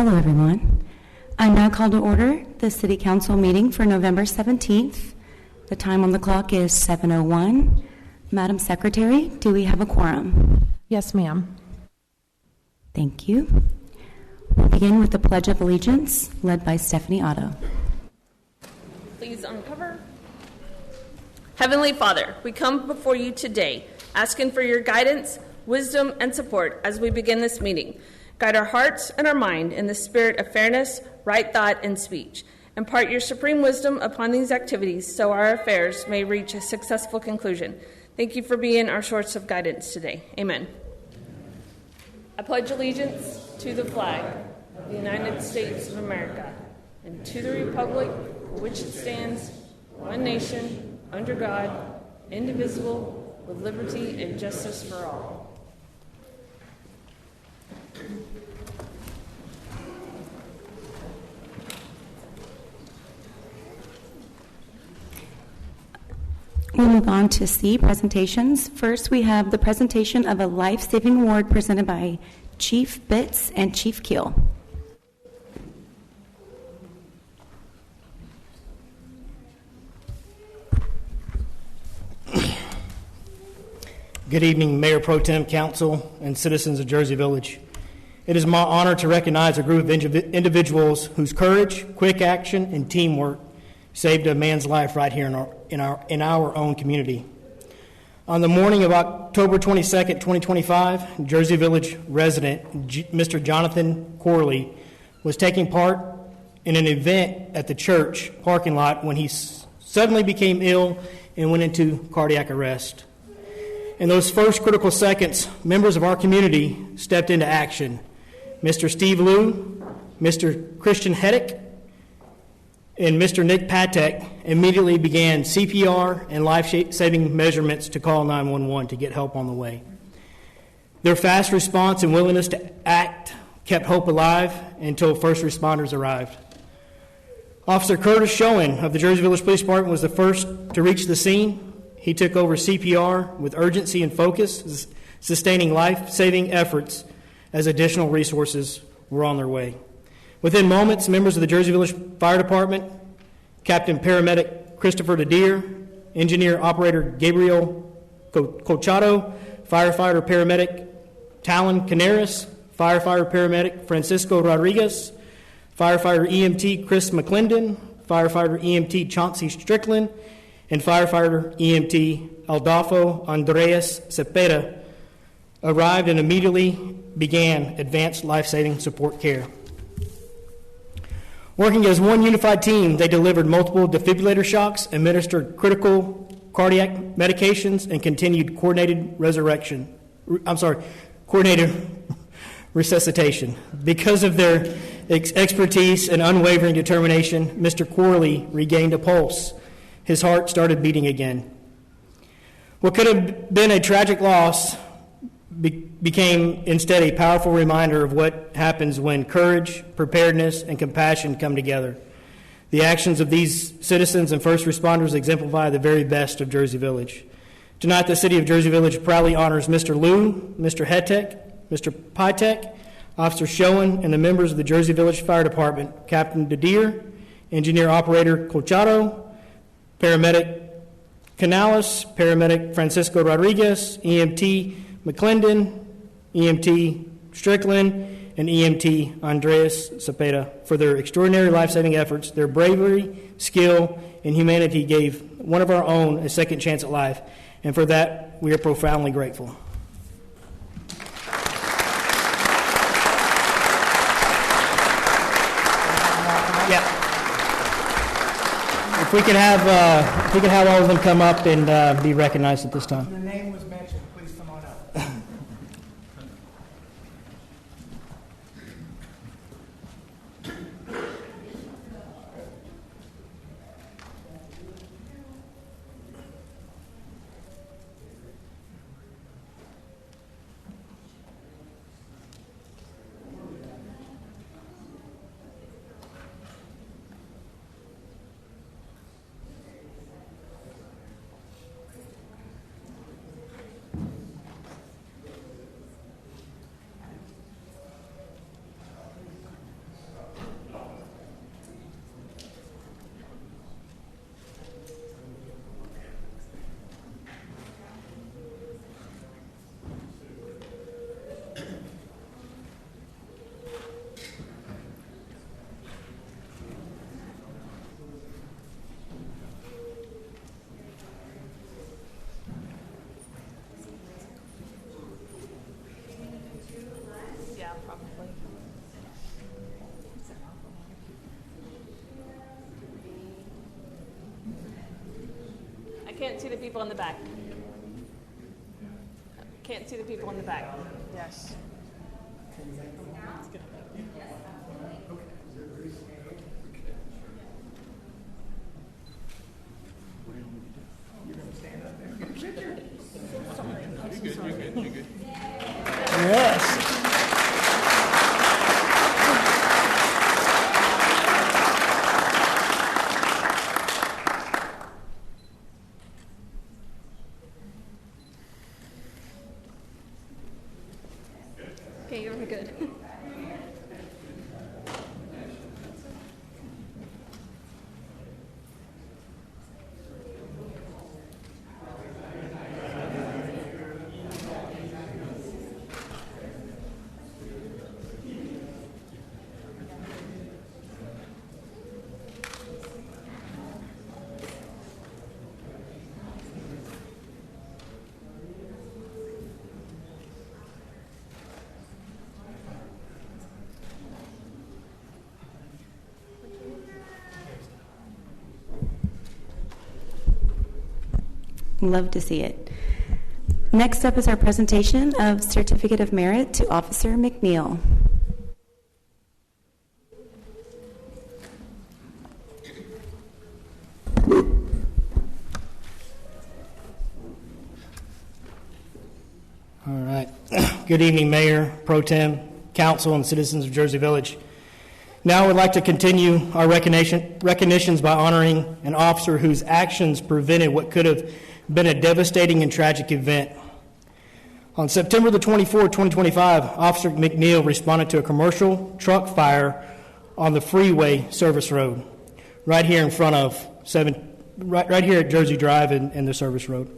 Hello, everyone. I now call to order the City Council meeting for November 17th. The time on the clock is 7:01. Madam Secretary, do we have a quorum? Yes, ma'am. Thank you. We'll begin with the Pledge of Allegiance, led by Stephanie Otto. Please uncover. Heavenly Father, we come before you today, asking for your guidance, wisdom, and support as we begin this meeting. Guide our hearts and our mind in the spirit of fairness, right thought, and speech. Impart your supreme wisdom upon these activities so our affairs may reach a successful conclusion. Thank you for being our source of guidance today. Amen. I pledge allegiance to the flag of the United States of America and to the republic for which it stands, one nation, under God, indivisible, with liberty and justice for all. We'll move on to C, presentations. First, we have the presentation of a life-saving award presented by Chief Bitts and Chief Keel. Good evening, Mayor Pro Tem, Council, and citizens of Jersey Village. It is my honor to recognize a group of individuals whose courage, quick action, and teamwork saved a man's life right here in our own community. On the morning of October 22nd, 2025, Jersey Village resident Mr. Jonathan Corley was taking part in an event at the church parking lot when he suddenly became ill and went into cardiac arrest. In those first critical seconds, members of our community stepped into action. Mr. Steve Liu, Mr. Christian Heddick, and Mr. Nick Patek immediately began CPR and life-saving measurements to call 911 to get help on the way. Their fast response and willingness to act kept hope alive until first responders arrived. Officer Curtis Schoen of the Jersey Village Police Department was the first to reach the scene. He took over CPR with urgency and focus, sustaining life-saving efforts as additional resources were on their way. Within moments, members of the Jersey Village Fire Department, Captain Paramedic Christopher DeDeer, Engineer Operator Gabriel Colchado, Firefighter Paramedic Talon Canaris, Firefighter Paramedic Francisco Rodriguez, Firefighter EMT Chris McClendon, Firefighter EMT Chauncey Strickland, and Firefighter EMT Aldolfo Andreas Cepeda arrived and immediately began advanced life-saving support care. Working as one unified team, they delivered multiple defibrillator shocks, administered critical cardiac medications, and continued coordinated resuscitation. Because of their expertise and unwavering determination, Mr. Corley regained a pulse. His heart started beating again. What could have been a tragic loss became instead a powerful reminder of what happens when courage, preparedness, and compassion come together. The actions of these citizens and first responders exemplify the very best of Jersey Village. Tonight, the City of Jersey Village proudly honors Mr. Liu, Mr. Hedtek, Mr. Pitek, Officer Schoen, and the members of the Jersey Village Fire Department, Captain DeDeer, Engineer Operator Colchado, Paramedic Canales, Paramedic Francisco Rodriguez, EMT McClendon, EMT Strickland, and EMT Andreas Cepeda for their extraordinary life-saving efforts. Their bravery, skill, and humanity gave one of our own a second chance at life, and for that we are profoundly grateful. Yeah. If we could have all of them come up and be recognized at this time. Your name was mentioned. Please come on up. Can't see the people in the back. Can't see the people in the back. Yes. Yes. Okay, you're good. Love to see it. Next up is our presentation of Certificate of Merit to Officer McNeil. All right. Good evening, Mayor, Pro Tem, Council, and citizens of Jersey Village. Now I would like to continue our recognitions by honoring an officer whose actions prevented what could have been a devastating and tragic event. On September the 24th, 2025, Officer McNeil responded to a commercial truck fire on the freeway service road, right here in front of right here at Jersey Drive and the service road.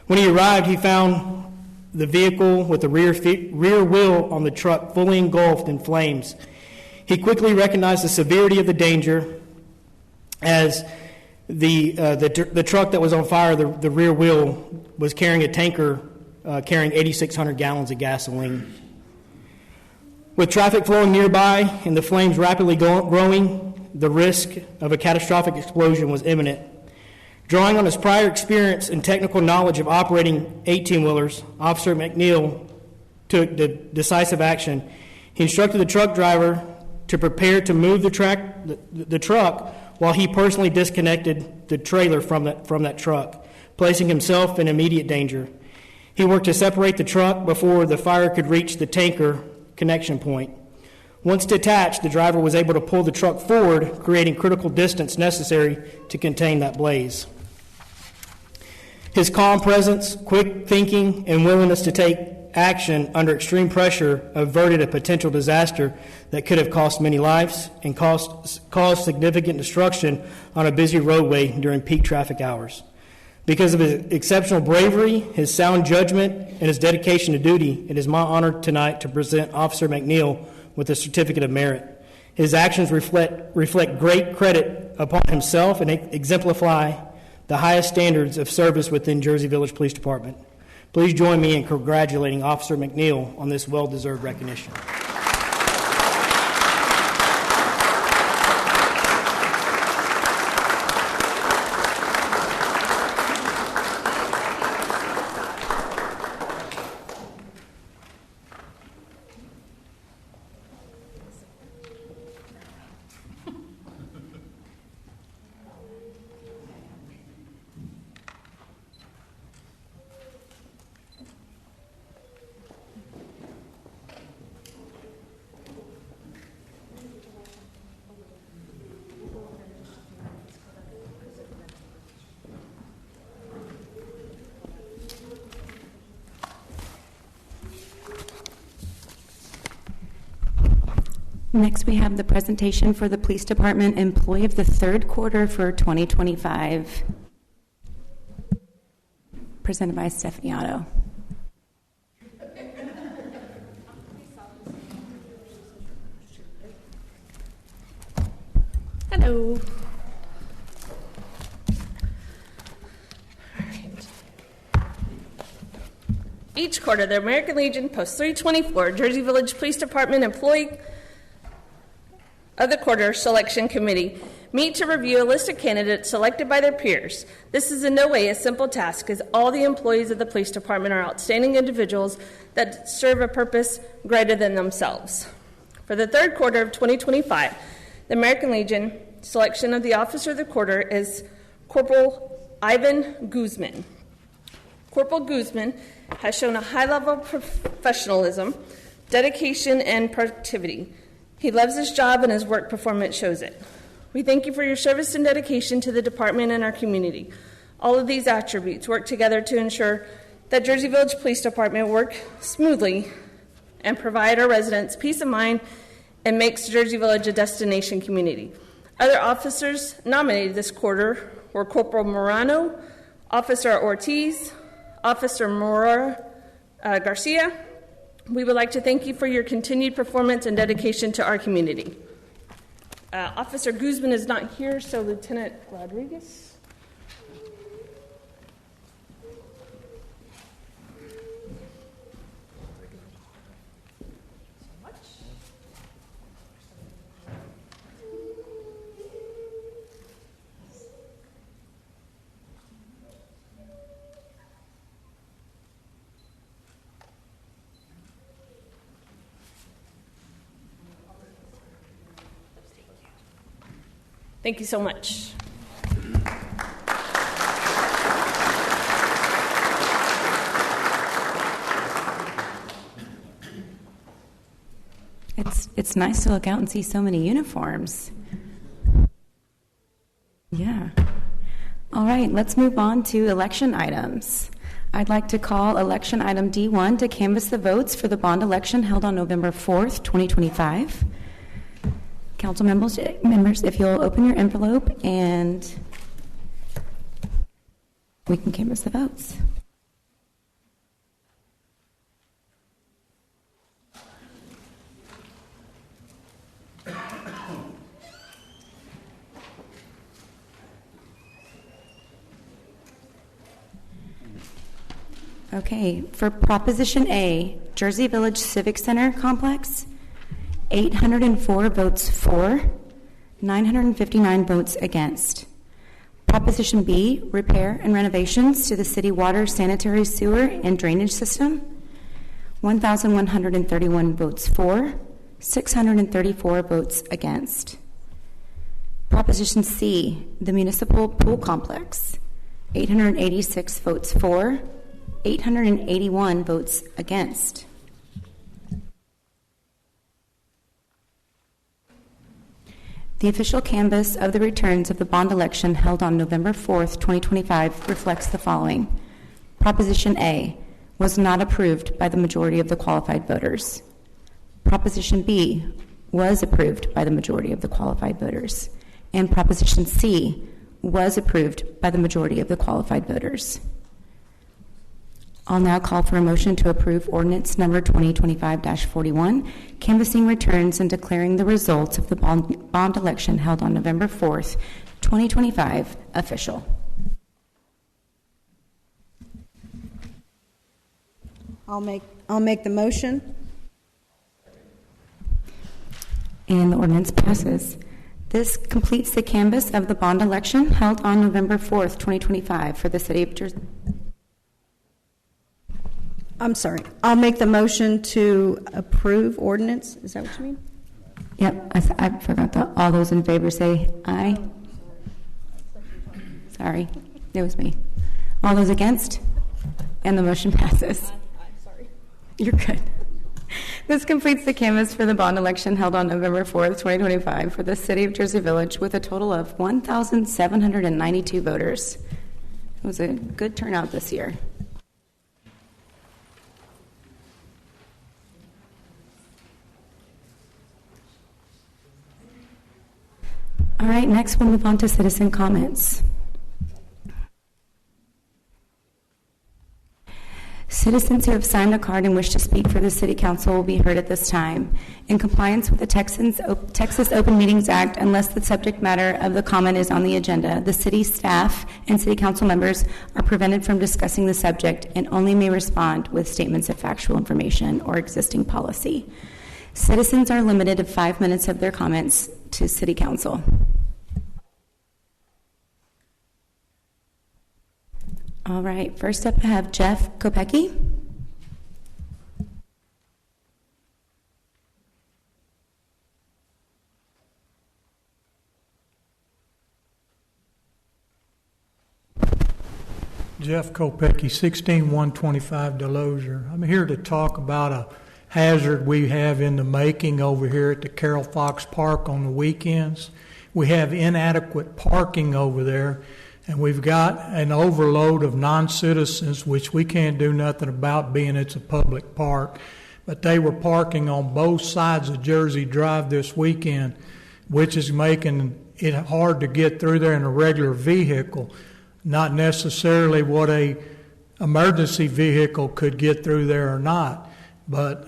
When he arrived, he found the vehicle with the rear wheel on the truck fully engulfed in flames. He quickly recognized the severity of the danger as the truck that was on fire, the rear wheel, was carrying a tanker carrying 8,600 gallons of gasoline. With traffic flowing nearby and the flames rapidly growing, the risk of a catastrophic explosion was imminent. Drawing on his prior experience and technical knowledge of operating 18-wheelers, Officer McNeil took decisive action. He instructed the truck driver to prepare to move the truck while he personally disconnected the trailer from that truck, placing himself in immediate danger. He worked to separate the truck before the fire could reach the tanker connection point. Once detached, the driver was able to pull the truck forward, creating critical distance necessary to contain that blaze. His calm presence, quick thinking, and willingness to take action under extreme pressure averted a potential disaster that could have cost many lives and caused significant destruction on a busy roadway during peak traffic hours. Because of his exceptional bravery, his sound judgment, and his dedication to duty, it is my honor tonight to present Officer McNeil with a Certificate of Merit. His actions reflect great credit upon himself and exemplify the highest standards of service within Jersey Village Police Department. Please join me in congratulating Officer McNeil on this well-deserved recognition. Next, we have the presentation for the Police Department Employee of the Third Quarter for 2025, presented by Stephanie Otto. Hello. Each quarter, the American Legion Post 324 Jersey Village Police Department Employee of the Quarter Selection Committee meet to review a list of candidates selected by their peers. This is in no way a simple task, as all the employees of the police department are outstanding individuals that serve a purpose greater than themselves. For the third quarter of 2025, the American Legion selection of the Officer of the Quarter is Corporal Ivan Guzman. Corporal Guzman has shown a high level of professionalism, dedication, and productivity. He loves his job, and his work performance shows it. We thank you for your service and dedication to the department and our community. All of these attributes work together to ensure that Jersey Village Police Department work smoothly and provide our residents peace of mind and makes Jersey Village a destination community. Other officers nominated this quarter were Corporal Morano, Officer Ortiz, Officer Morora Garcia. We would like to thank you for your continued performance and dedication to our community. Officer Guzman is not here, so Lieutenant Rodriguez. Thank you so much. It's nice to look out and see so many uniforms. Yeah. All right, let's move on to election items. I'd like to call election item D1 to canvass the votes for the bond election held on November 4th, 2025. Council members, if you'll open your envelope and we can canvass the votes. Okay, for Proposition A, Jersey Village Civic Center Complex, 804 votes for, 959 votes against. Proposition B, repair and renovations to the city water, sanitary, sewer, and drainage system, 1,131 votes for, 634 votes against. Proposition C, the municipal pool complex, 886 votes for, 881 votes against. The official canvass of the returns of the bond election held on November 4th, 2025 reflects the following. Proposition A was not approved by the majority of the qualified voters. Proposition B was approved by the majority of the qualified voters. And Proposition C was approved by the majority of the qualified voters. I'll now call for a motion to approve ordinance number 2025-41, canvassing returns and declaring the results of the bond election held on November 4th, 2025, official. I'll make the motion. And the ordinance passes. This completes the canvass of the bond election held on November 4th, 2025 for the city of Jersey. I'm sorry. I'll make the motion to approve ordinance. Is that what you mean? Yep, I forgot that. All those in favor say aye. Sorry, it was me. All those against? And the motion passes. Sorry. You're good. This completes the canvass for the bond election held on November 4th, 2025 for the city of Jersey Village with a total of 1,792 voters. It was a good turnout this year. All right, next we'll move on to citizen comments. Citizens who have signed a card and wish to speak for the City Council will be heard at this time. In compliance with the Texas Open Meetings Act, unless the subject matter of the comment is on the agenda, the city staff and City Council members are prevented from discussing the subject and only may respond with statements of factual information or existing policy. Citizens are limited to 5 minutes of their comments to City Council. All right, first up I have Jeff Kopecki. Jeff Kopecki, 16125 Delosier. I'm here to talk about a hazard we have in the making over here at the Carroll Fox Park on the weekends. We have inadequate parking over there, and we've got an overload of non-citizens, which we can't do nothing about being it's a public park. But they were parking on both sides of Jersey Drive this weekend, which is making it hard to get through there in a regular vehicle. Not necessarily what a emergency vehicle could get through there or not, but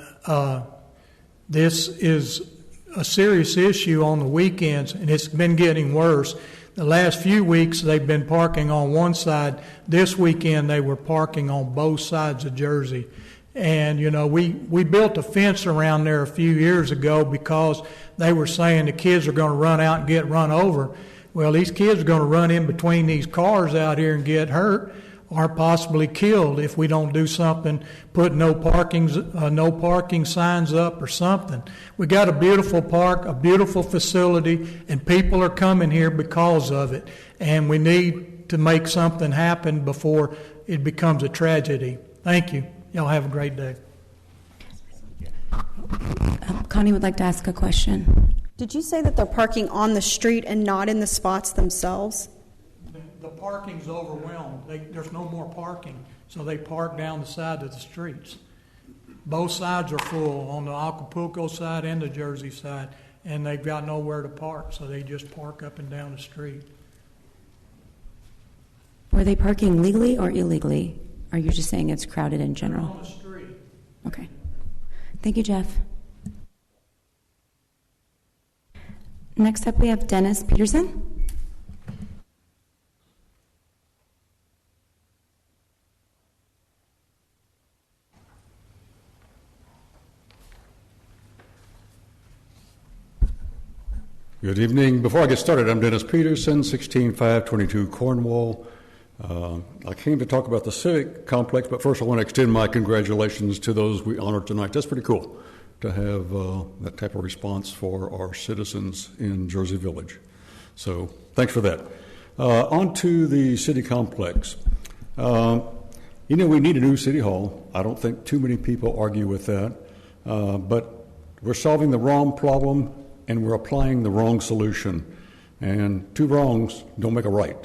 this is a serious issue on the weekends, and it's been getting worse. The last few weeks they've been parking on one side. This weekend they were parking on both sides of Jersey. And, you know, we built a fence around there a few years ago because they were saying the kids are going to run out and get run over. Well, these kids are going to run in between these cars out here and get hurt or possibly killed if we don't do something, put no parking signs up or something. We got a beautiful park, a beautiful facility, and people are coming here because of it. And we need to make something happen before it becomes a tragedy. Thank you. Y'all have a great day. Connie would like to ask a question. Did you say that they're parking on the street and not in the spots themselves? The parking's overwhelmed. There's no more parking, so they park down the side of the streets. Both sides are full, on the Acapulco side and the Jersey side, and they've got nowhere to park, so they just park up and down the street. Were they parking legally or illegally? Or are you just saying it's crowded in general? On the street. Okay. Thank you, Jeff. Next up, we have Dennis Peterson. Good evening. Before I get started, I'm Dennis Peterson, 16522 Cornwall. I came to talk about the Civic Complex, but first I want to extend my congratulations to those we honored tonight. That's pretty cool to have that type of response for our citizens in Jersey Village. So thanks for that. On to the City Complex. We need a new City Hall. I don't think too many people argue with that. But we're solving the wrong problem and we're applying the wrong solution. And two wrongs don't make a right.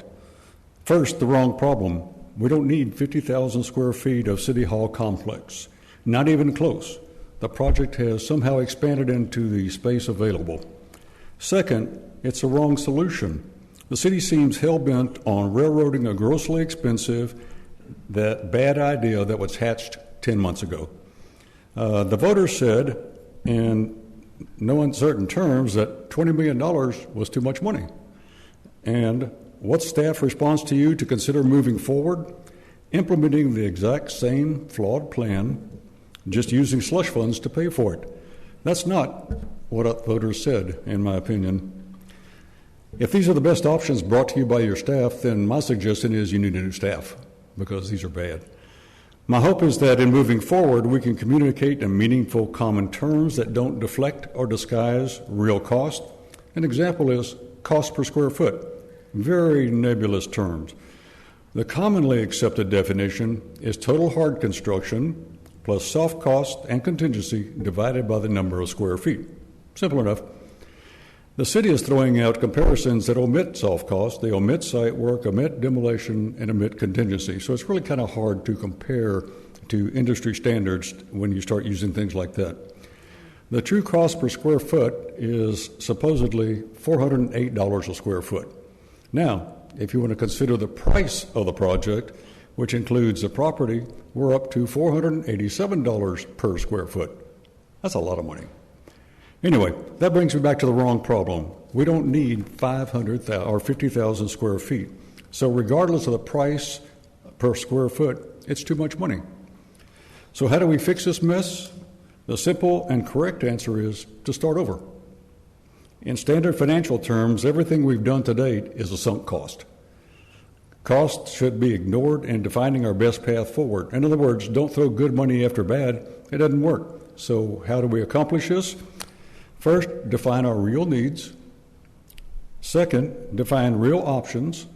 First, the wrong problem. We don't need 50,000 square feet of City Hall complex. Not even close. The project has somehow expanded into the space available. Second, it's a wrong solution. The city seems hell-bent on railroading a grossly expensive, that bad idea that was hatched 10 months ago. The voters said, in no uncertain terms, that $20 million was too much money. And what's staff response to you to consider moving forward? Implementing the exact same flawed plan, just using slush funds to pay for it. That's not what voters said, in my opinion. If these are the best options brought to you by your staff, then my suggestion is you need a new staff, because these are bad. My hope is that in moving forward, we can communicate in meaningful common terms that don't deflect or disguise real cost. An example is cost per square foot. Very nebulous terms. The commonly accepted definition is total hard construction plus soft cost and contingency divided by the number of square feet. Simple enough. The city is throwing out comparisons that omit soft cost, they omit site work, omit demolition, and omit contingency. So it's really kind of hard to compare to industry standards when you start using things like that. The true cost per square foot is supposedly $408 a square foot. Now, if you want to consider the price of the project, which includes the property, we're up to $487 per square foot. That's a lot of money. Anyway, that brings me back to the wrong problem. We don't need 500,000 or 50,000 square feet. So regardless of the price per square foot, it's too much money. So how do we fix this mess? The simple and correct answer is to start over. In standard financial terms, everything we've done to date is a sunk cost. Costs should be ignored in defining our best path forward. In other words, don't throw good money after bad. It doesn't work. So how do we accomplish this? First, define our real needs. Second, define real options.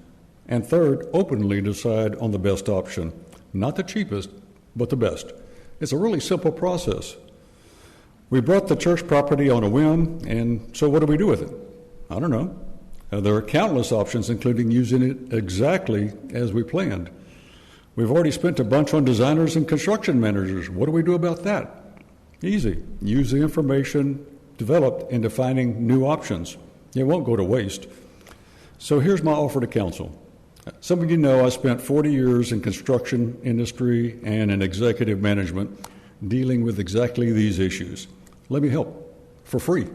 And third, openly decide on the best option. Not the cheapest, but the best. It's a really simple process. We bought the church property on a whim, and so what do we do with it? I don't know. There are countless options, including using it exactly as we planned. We've already spent a bunch on designers and construction managers. What do we do about that? Easy. Use the information developed in defining new options. It won't go to waste. So here's my offer to council. Some of you know I spent 40 years in construction industry and in executive management dealing with exactly these issues. Let me help for free.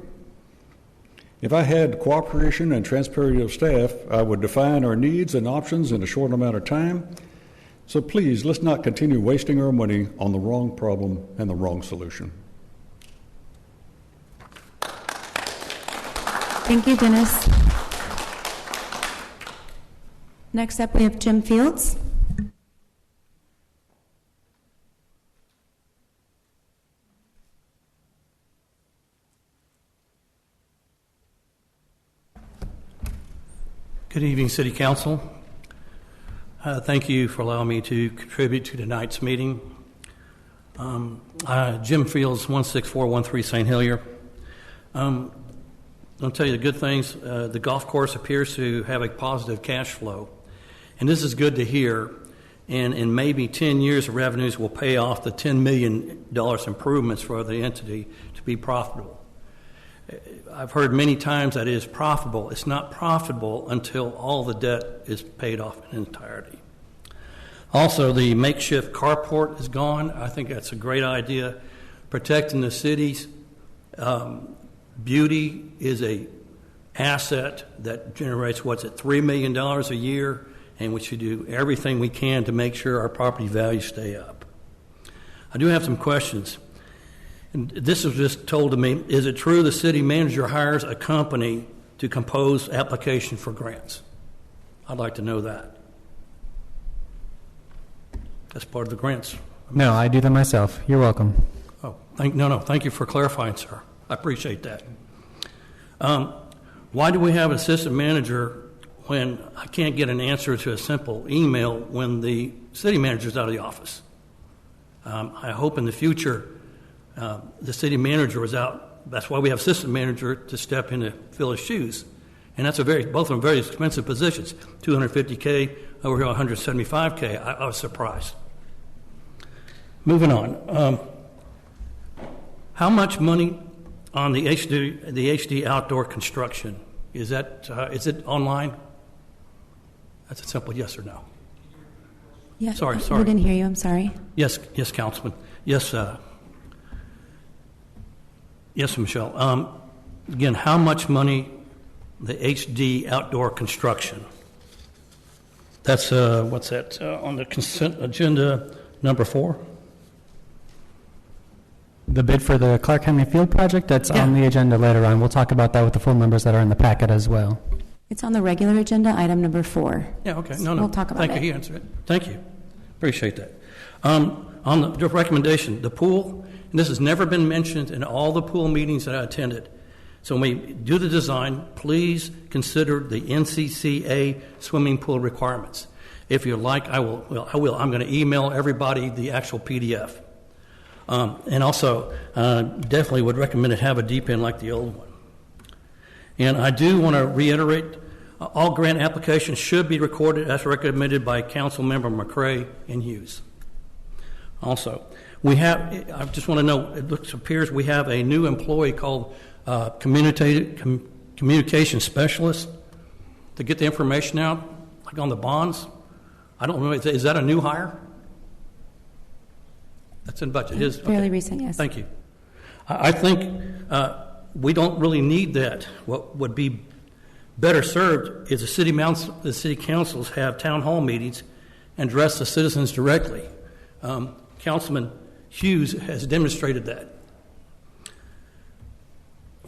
If I had cooperation and transparency of staff, I would define our needs and options in a short amount of time. So please, let's not continue wasting our money on the wrong problem and the wrong solution. Thank you, Dennis. Next up, we have Jim Fields. Good evening, City Council. Thank you for allowing me to contribute to tonight's meeting. Jim Fields, 16413 St. Helier. I'll tell you the good things. The golf course appears to have a positive cash flow, and this is good to hear. And in maybe 10 years, the revenues will pay off the $10 million improvements for the entity to be profitable. I've heard many times that it is profitable. It's not profitable until all the debt is paid off in entirety. Also, the makeshift carport is gone. I think that's a great idea. Protecting the city's beauty is a asset that generates, $3 million a year, and we should do everything we can to make sure our property values stay up. I do have some questions. And this was just told to me. Is it true the city manager hires a company to compose application for grants? I'd like to know that. That's part of the grants. No, I do them myself. You're welcome. Oh, thank you for clarifying, sir. I appreciate that. Why do we have an assistant manager when I can't get an answer to a simple email when the city manager's out of the office? I hope in the future the city manager is out. That's why we have assistant manager to step in to fill his shoes. And that's both of them very expensive positions, $250K, over here $175K. I was surprised. Moving on. How much money on the HD outdoor construction? Is it online? That's a simple yes or no. Yeah, Sorry. We didn't hear you. I'm sorry. Yes, Councilman. Yes, Michelle. Again, how much money the HD outdoor construction? That's what's that on the consent agenda number 4? The bid for the Clark Henry Field project, that's on the agenda later on. We'll talk about that with the full numbers that are in the packet as well. It's on the regular agenda, item number 4. Yeah, okay. So we'll talk about Thank it. you. He answered it. Thank you. Appreciate that. On the recommendation, the pool, and this has never been mentioned in all the pool meetings that I attended. So when we do the design, please consider the NCCA swimming pool requirements. If you like, I will. I'm going to email everybody the actual PDF. And also, definitely would recommend it have a deep end like the old one. And I do want to reiterate, all grant applications should be recorded as recommended by Council Member McCray and Hughes. Also, I just want to know, it appears we have a new employee called communication specialist to get the information out, like on the bonds. I don't know, is that a new hire? That's in budget. It is Fairly recent, yes. Thank you. I think we don't really need that. What would be better served is the city councils have town hall meetings and address the citizens directly. Councilman Hughes has demonstrated that.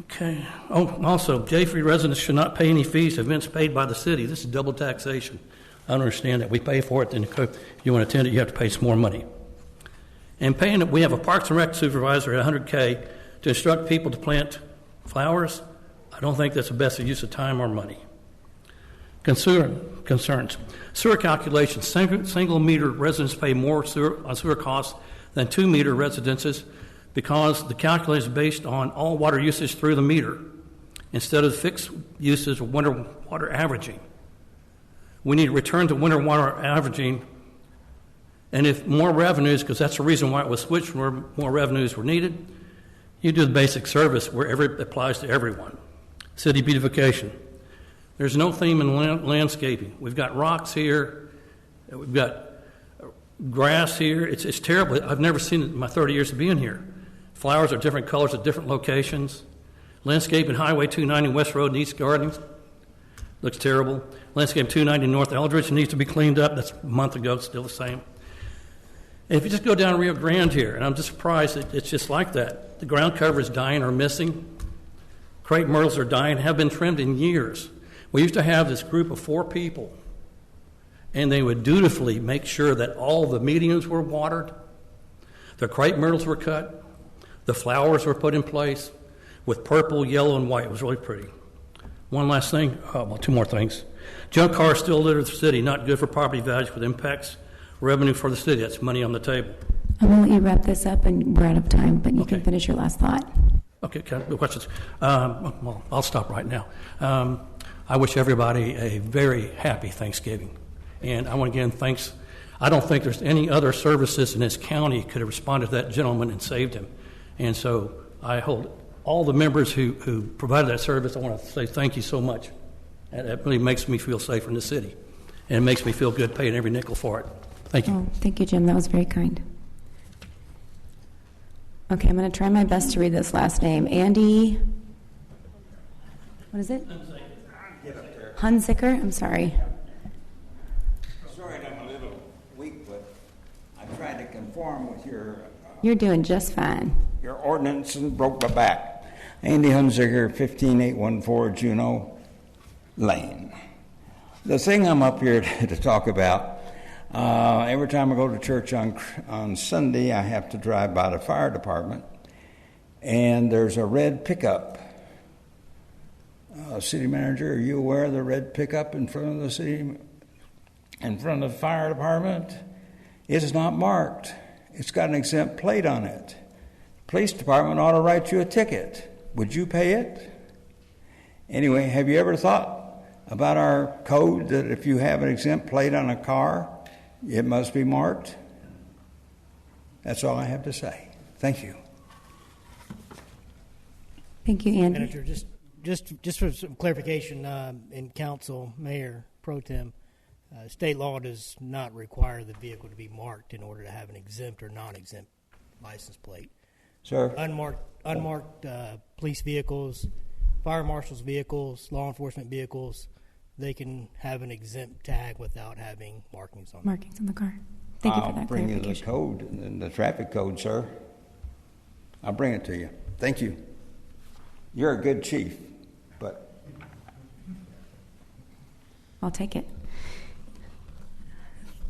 Okay. Oh, also, J-Free residents should not pay any fees to events paid by the city. This is double taxation. I don't understand that. We pay for it, then if you want to attend it, you have to pay some more money. And paying it, we have a Parks and Rec supervisor at $100K to instruct people to plant flowers. I don't think that's the best use of time or money. Concerns. Sewer calculations. Single meter residents pay more on sewer costs than 2 meter residences because the calculation is based on all water usage through the meter instead of fixed usage of winter water averaging. We need to return to winter water averaging, and if more revenues, because that's the reason why it was switched, where more revenues were needed, you do the basic service where it applies to everyone. City beautification. There's no theme in landscaping. We've got rocks here. We've got grass here. It's terrible. I've never seen it in my 30 years of being here. Flowers are different colors at different locations. Landscaping, Highway 290 West Road and East Gardens. Looks terrible. Landscape 290 North Eldridge needs to be cleaned up. That's a month ago. It's still the same. And if you just go down Rio Grande here, and I'm just surprised that it's just like that. The ground cover is dying or missing. Crepe myrtles are dying, have been trimmed in years. We used to have this group of 4 people, and they would dutifully make sure that all the medians were watered, the crepe myrtles were cut, the flowers were put in place with purple, yellow, and white. It was really pretty. One last thing, 2 more things. Junk cars still litter the city, not good for property values, but impacts revenue for the city. That's money on the table. I'm going to let you wrap this up, and we're out of time, but you can finish your last thought. Okay, questions? Well, I'll stop right now. I wish everybody a very happy Thanksgiving. And I want to again thanks. I don't think there's any other services in this county could have responded to that gentleman and saved him. And so I hold all the members who provided that service, I want to say thank you so much. That really makes me feel safer in the city. And it makes me feel good paying every nickel for it. Thank you. Oh, thank you, Jim. That was very kind. Okay, I'm going to try my best to read this last name. Andy, what is it? Hunziker? I'm sorry. Sorry that I'm a little weak, but I tried to conform with your... You're doing just fine. Your ordinance and broke my back. Andy Hunziker, 15814 Juneau Lane. The thing I'm up here to talk about, every time I go to church on Sunday, I have to drive by the fire department, and there's a red pickup. City manager, are you aware of the red pickup in front of the city, in front of the fire department? It is not marked. It's got an exempt plate on it. Police department ought to write you a ticket. Would you pay it? Anyway, have you ever thought about our code that if you have an exempt plate on a car, it must be marked? That's all I have to say. Thank you. Thank you, Andy. Manager, just for some clarification, in council, Mayor Pro Tem, state law does not require the vehicle to be marked in order to have an exempt or non-exempt license plate. Sir? Unmarked police vehicles, fire marshal's vehicles, law enforcement vehicles, they can have an exempt tag without having markings on them. Markings on the car. Thank you for that I'll bring you the clarification. code, and the traffic code, sir. I'll bring it to you. Thank you. You're a good chief, but... I'll take it.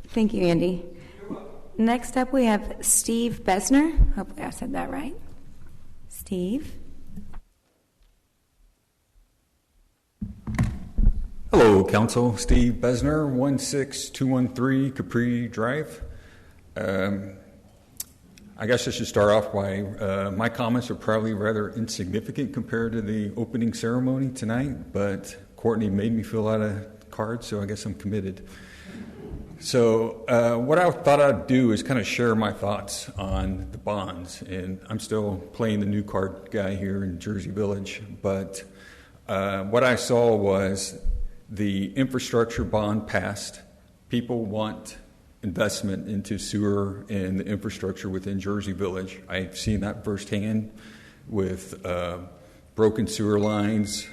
Thank you, Andy. Next up, we have Steve Besner. Hopefully I said that right. Steve. Hello, Council. Steve Besner, 16213 Capri Drive. I guess I should start off by my comments are probably rather insignificant compared to the opening ceremony tonight, but Courtney made me fill out a card, so I guess I'm committed. So what I thought I'd do is kind of share my thoughts on the bonds, and I'm still playing the new card guy here in Jersey Village, but what I saw was the infrastructure bond passed. People want investment into sewer and the infrastructure within Jersey Village. I've seen that firsthand with broken sewer lines,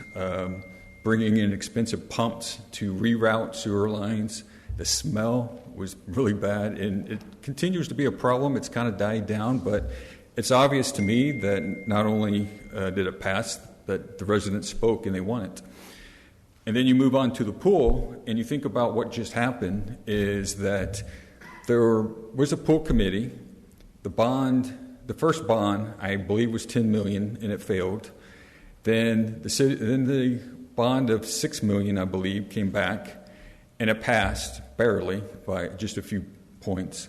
bringing in expensive pumps to reroute sewer lines. The smell was really bad, and it continues to be a problem. It's kind of died down, but it's obvious to me that not only did it pass, but the residents spoke and they want it. And then you move on to the pool, and you think about what just happened is that there was a pool committee. The first bond, I believe, was $10 million, and it failed. Then the bond of $6 million, I believe, came back, and it passed barely by just a few points.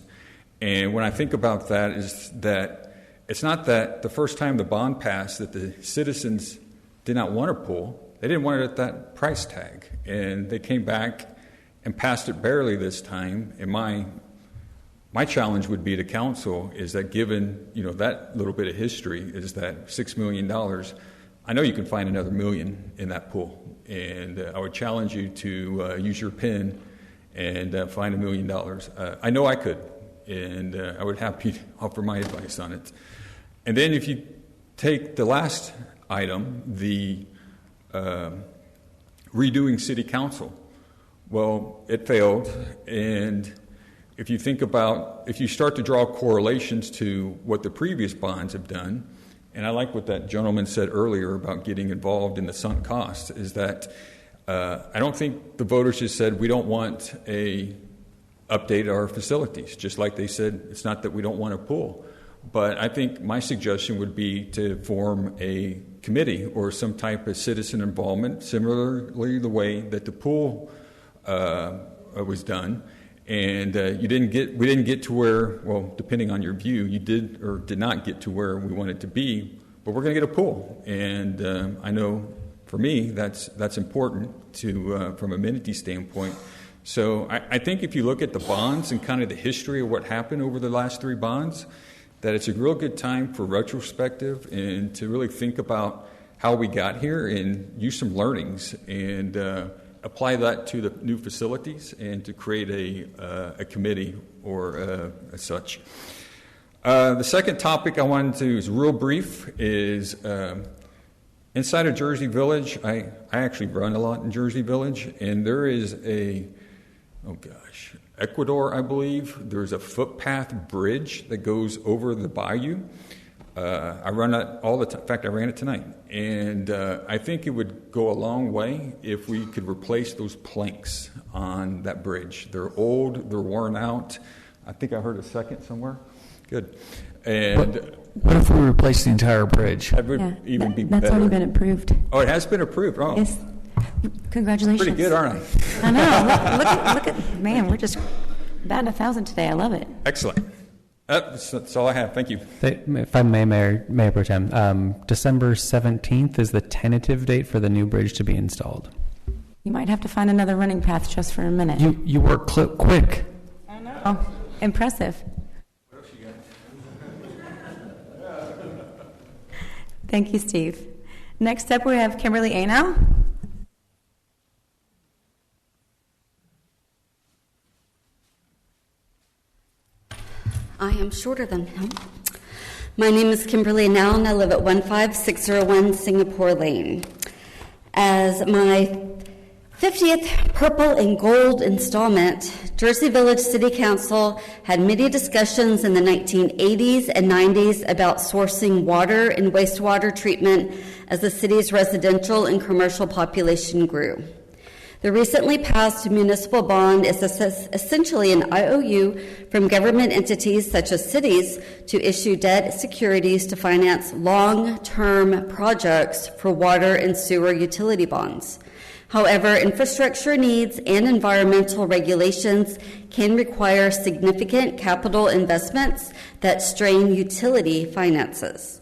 And when I think about that, is that it's not that the first time the bond passed that the citizens did not want a pool. They didn't want it at that price tag, and they came back and passed it barely this time. And my challenge would be to council is that given that little bit of history is that $6 million, I know you can find another $1 million in that pool, and I would challenge you to use your pen and find $1 million. I know I could, and I would happy to offer my advice on it. And then if you take the last item, the redoing city council, well, it failed. And if you start to draw correlations to what the previous bonds have done, and I like what that gentleman said earlier about getting involved in the sunk costs, is that I don't think the voters just said we don't want update our facilities, just like they said it's not that we don't want a pool. But I think my suggestion would be to form a committee or some type of citizen involvement, similarly the way that the pool was done. And we didn't get to where, well, depending on your view, you did or did not get to where we wanted to be. But we're going to get a pool, and I know for me that's important to from a amenity standpoint. So I think if you look at the bonds and kind of the history of what happened over the last 3 bonds, that it's a real good time for retrospective and to really think about how we got here and use some learnings and apply that to the new facilities and to create a committee or as such. The second topic I wanted to is real brief is inside of Jersey Village. I actually run a lot in Jersey Village, and there is Ecuador, I believe. There's a footpath bridge that goes over the bayou. I run that all the time. In fact, I ran it tonight. And I think it would go a long way if we could replace those planks on that bridge. They're old, they're worn out. I think I heard a second somewhere. Good. And what if we replace the entire bridge? That would even be better. That's already been approved. Oh, it has been approved. Oh. Yes. Congratulations. Pretty good, aren't I? I know. Look at, man, we're just batting 1,000 today. I love it. Excellent. That's all I have. Thank you. If I may, Mayor Pro Tem, December 17th is the tentative date for the new bridge to be installed. You might have to find another running path just for a minute. You work quick. I know. Oh, impressive. What else you got? Thank you, Steve. Next up, we have Kimberly Anow. I am shorter than him. My name is Kimberly Now, and I live at 15601 Singapore Lane. As my 50th Purple and Gold installment, Jersey Village City Council had many discussions in the 1980s and 90s about sourcing water and wastewater treatment as the city's residential and commercial population grew. The recently passed municipal bond is essentially an IOU from government entities such as cities to issue debt securities to finance long-term projects for water and sewer utility bonds. However, infrastructure needs and environmental regulations can require significant capital investments that strain utility finances.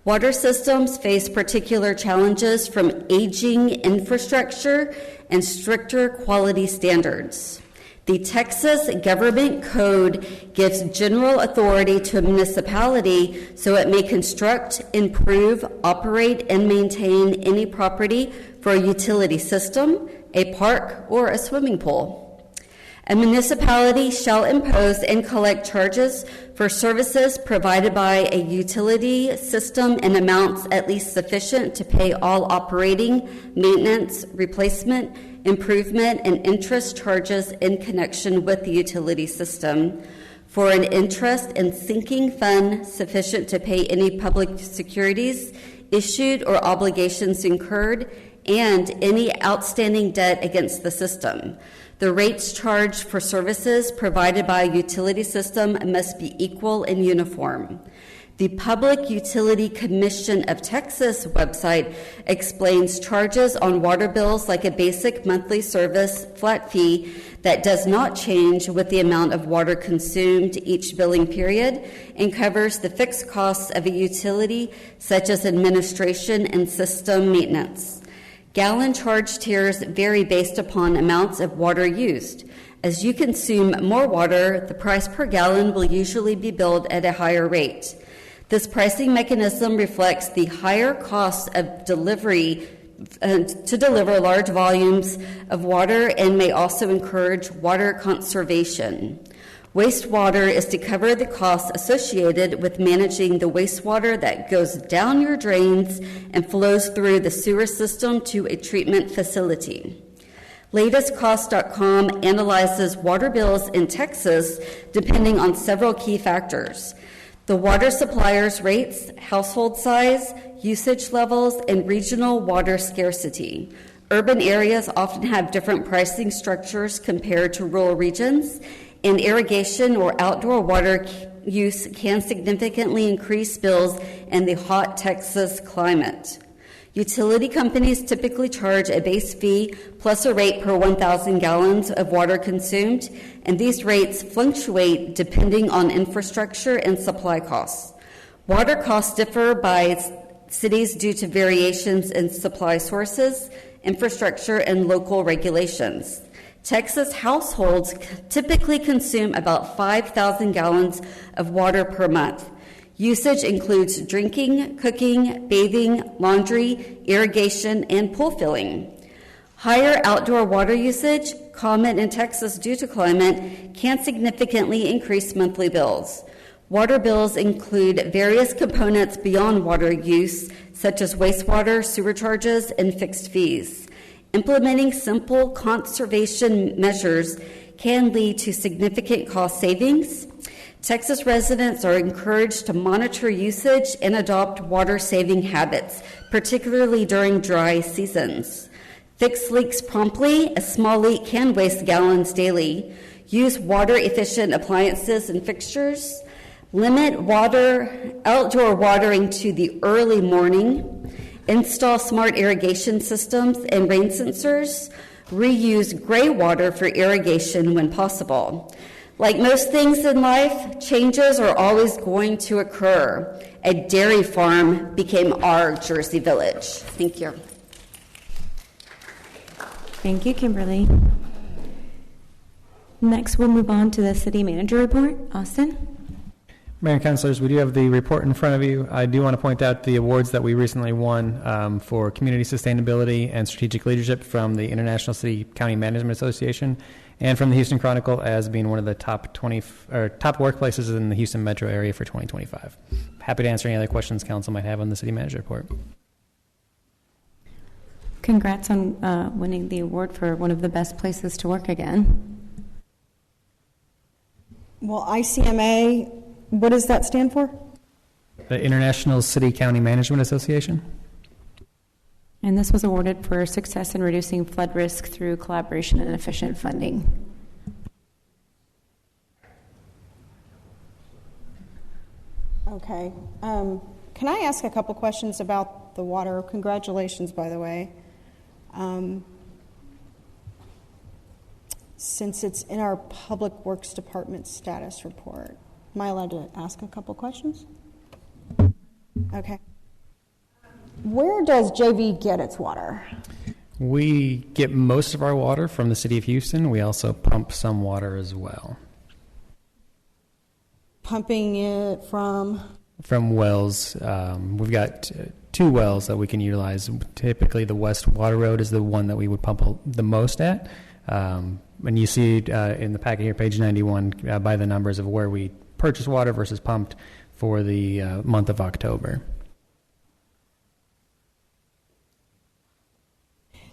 Water systems face particular challenges from aging infrastructure and stricter quality standards. The Texas Government Code gives general authority to a municipality so it may construct, improve, operate, and maintain any property for a utility system, a park, or a swimming pool. A municipality shall impose and collect charges for services provided by a utility system in amounts at least sufficient to pay all operating, maintenance, replacement, improvement, and interest charges in connection with the utility system for an interest and sinking fund sufficient to pay any public securities issued or obligations incurred and any outstanding debt against the system. The rates charged for services provided by a utility system must be equal and uniform. The Public Utility Commission of Texas website explains charges on water bills like a basic monthly service flat fee that does not change with the amount of water consumed each billing period and covers the fixed costs of a utility such as administration and system maintenance. Gallon charge tiers vary based upon amounts of water used. As you consume more water, the price per gallon will usually be billed at a higher rate. This pricing mechanism reflects the higher cost of delivery to deliver large volumes of water and may also encourage water conservation. Wastewater is to cover the costs associated with managing the wastewater that goes down your drains and flows through the sewer system to a treatment facility. LatestCost.com analyzes water bills in Texas depending on several key factors: the water supplier's rates, household size, usage levels, and regional water scarcity. Urban areas often have different pricing structures compared to rural regions, and irrigation or outdoor water use can significantly increase bills in the hot Texas climate. Utility companies typically charge a base fee plus a rate per 1,000 gallons of water consumed, and these rates fluctuate depending on infrastructure and supply costs. Water costs differ by cities due to variations in supply sources, infrastructure, and local regulations. Texas households typically consume about 5,000 gallons of water per month. Usage includes drinking, cooking, bathing, laundry, irrigation, and pool filling. Higher outdoor water usage, common in Texas due to climate, can significantly increase monthly bills. Water bills include various components beyond water use, such as wastewater, sewer charges, and fixed fees. Implementing simple conservation measures can lead to significant cost savings. Texas residents are encouraged to monitor usage and adopt water-saving habits, particularly during dry seasons. Fix leaks promptly. A small leak can waste gallons daily. Use water-efficient appliances and fixtures. Limit outdoor watering to the early morning. Install smart irrigation systems and rain sensors. Reuse gray water for irrigation when possible. Like most things in life, changes are always going to occur. A dairy farm became our Jersey Village. Thank you. Thank you, Kimberly. Next, we'll move on to the city manager report. Austin? Mayor and councilors, we do have the report in front of you. I do want to point out the awards that we recently won for community sustainability and strategic leadership from the International City County Management Association and from the Houston Chronicle as being one of the top workplaces in the Houston metro area for 2025. Happy to answer any other questions council might have on the city manager report. Congrats on winning the award for one of the best places to work again. Well, ICMA, what does that stand for? The International City County Management Association. And this was awarded for success in reducing flood risk through collaboration and efficient funding. Okay. Can I ask a couple questions about the water? Congratulations, by the way. Since it's in our Public Works Department status report, am I allowed to ask a couple questions? Okay. Where does JV get its water? We get most of our water from the city of Houston. We also pump some water as well. Pumping it from? From wells. We've got two wells that we can utilize. Typically, the West Water Road is the one that we would pump the most at. And you see in the packet here, page 91, by the numbers of where we purchase water versus pumped for the month of October.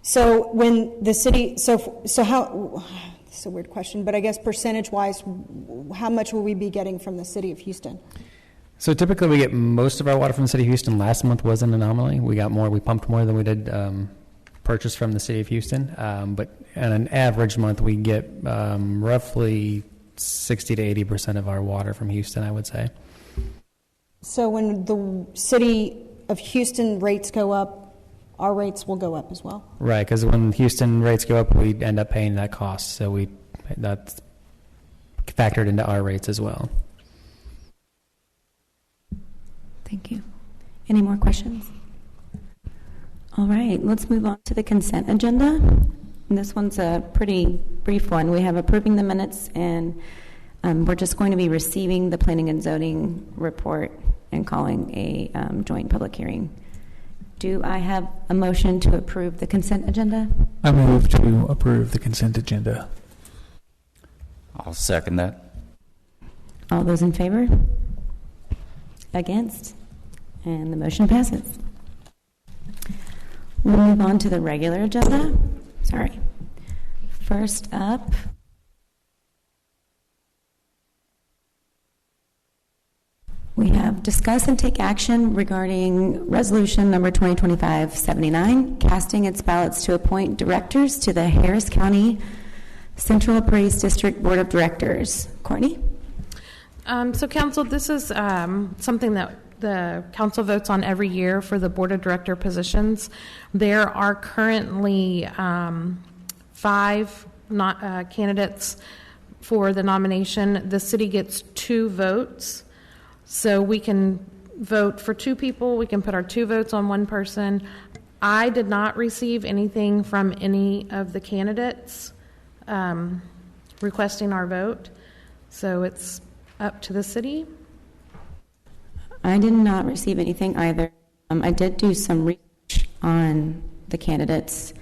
So when the city, so how, it's a weird question, but I guess percentage-wise, how much will we be getting from the city of Houston? So typically we get most of our water from the city of Houston. Last month was an anomaly. We got more, we pumped more than we did purchased from the city of Houston. But on an average month, we get roughly 60 to 80% of our water from Houston, I would say. So when the city of Houston rates go up, our rates will go up as well? Right, because when Houston rates go up, we end up paying that cost. So that's factored into our rates as well. Thank you. Any more questions? All right, let's move on to the consent agenda. And this one's a pretty brief one. We have approving the minutes, and we're just going to be receiving the planning and zoning report and calling a joint public hearing. Do I have a motion to approve the consent agenda? I move to approve the consent agenda. I'll second that. All those in favor? Against? And the motion passes. We'll move on to the regular agenda. Sorry. First up, we have discuss and take action regarding resolution number 2025-79, casting its ballots to appoint directors to the Harris County Central Appraised District Board of Directors. Courtney? So council, this is something that the council votes on every year for the board of director positions. There are currently 5 candidates for the nomination. The city gets 2 votes. So we can vote for 2 people. We can put our 2 votes on one person. I did not receive anything from any of the candidates requesting our vote. So it's up to the city. I did not receive anything either. I did do some research on the candidates.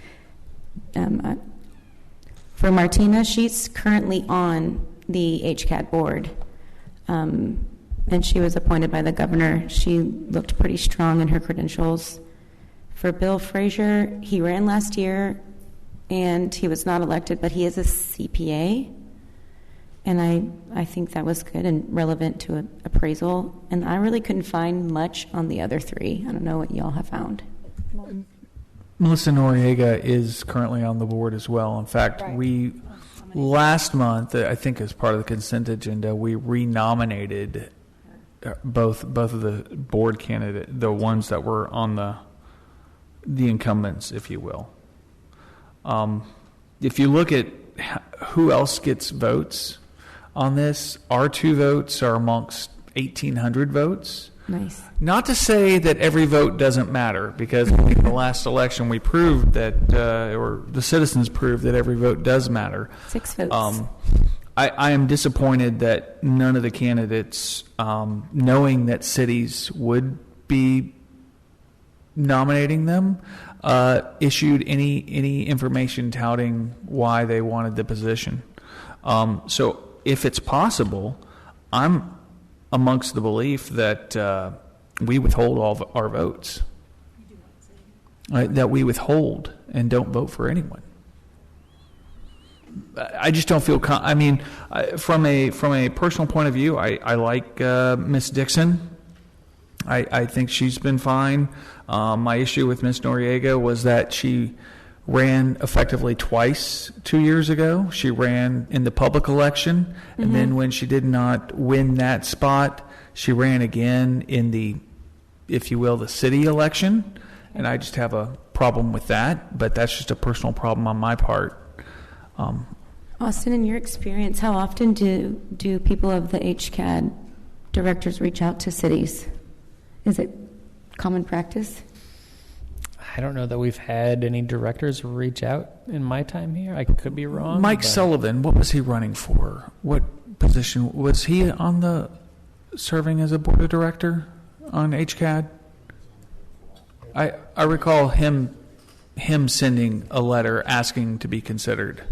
For Martina, she's currently on the HCAD board, and she was appointed by the governor. She looked pretty strong in her credentials. For Bill Frazier, he ran last year, and he was not elected, but he is a CPA. And I think that was good and relevant to an appraisal. And I really couldn't find much on the other 3. I don't know what y'all have found. Melissa Noriega is currently on the board as well. In fact, we last month, I think as part of the consent agenda, we renominated both of the board candidates, the ones that were on the incumbents, if you will. If you look at who else gets votes on this, our 2 votes are amongst 1,800 votes. Nice. Not to say that every vote doesn't matter, because in the last election we proved that, or the citizens proved that every vote does matter. 6 votes. I am disappointed that none of the candidates, knowing that cities would be nominating them, issued any information touting why they wanted the position. So if it's possible, I'm amongst the belief that we withhold all of our votes, that we withhold and don't vote for anyone. I just don't feel. From a personal point of view, I like Miss Dixon. I think she's been fine. My issue with Ms. Noriega was that she ran effectively twice 2 years ago. She ran in the public election, and then when she did not win that spot, she ran again in the, if you will, the city election. And I just have a problem with that, but that's just a personal problem on my part. Austin, in your experience, how often do people of the HCAD directors reach out to cities? Is it common practice? I don't know that we've had any directors reach out in my time here. I could be wrong. Mike Sullivan, what was he running for? What position? Was he on serving as a board of director on HCAD? I recall him sending a letter asking to be considered.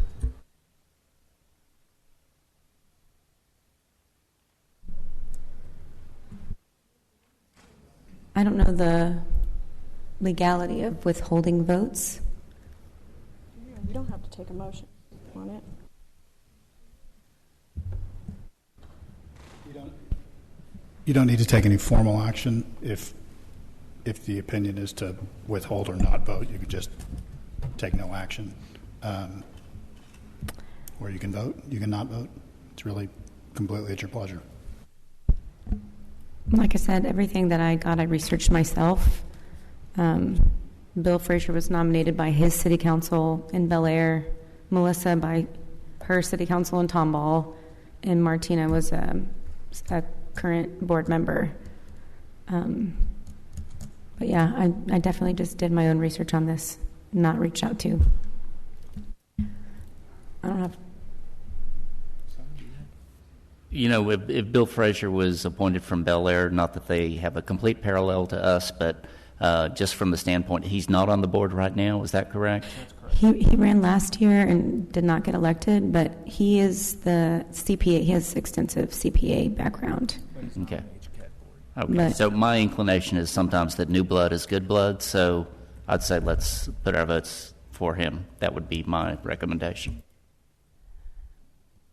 I don't know the legality of withholding votes. You don't have to take a motion on it. You don't need to take any formal action if the opinion is to withhold or not vote. You could just take no action. Or you can vote, you can not vote. It's really completely at your pleasure. Like I said, everything that I got, I researched myself. Bill Frazier was nominated by his city council in Bel Air, Melissa by her city council in Tomball, and Martina was a current board member. But yeah, I definitely just did my own research on this, not reached out to. I don't have. You know, if Bill Frazier was appointed from Bel Air, not that they have a complete parallel to us, but just from the standpoint, he's not on the board right now, is that correct? He ran last year and did not get elected, but he is the CPA. He has extensive CPA background. Okay. Okay. So my inclination is sometimes that new blood is good blood, so I'd say let's put our votes for him. That would be my recommendation.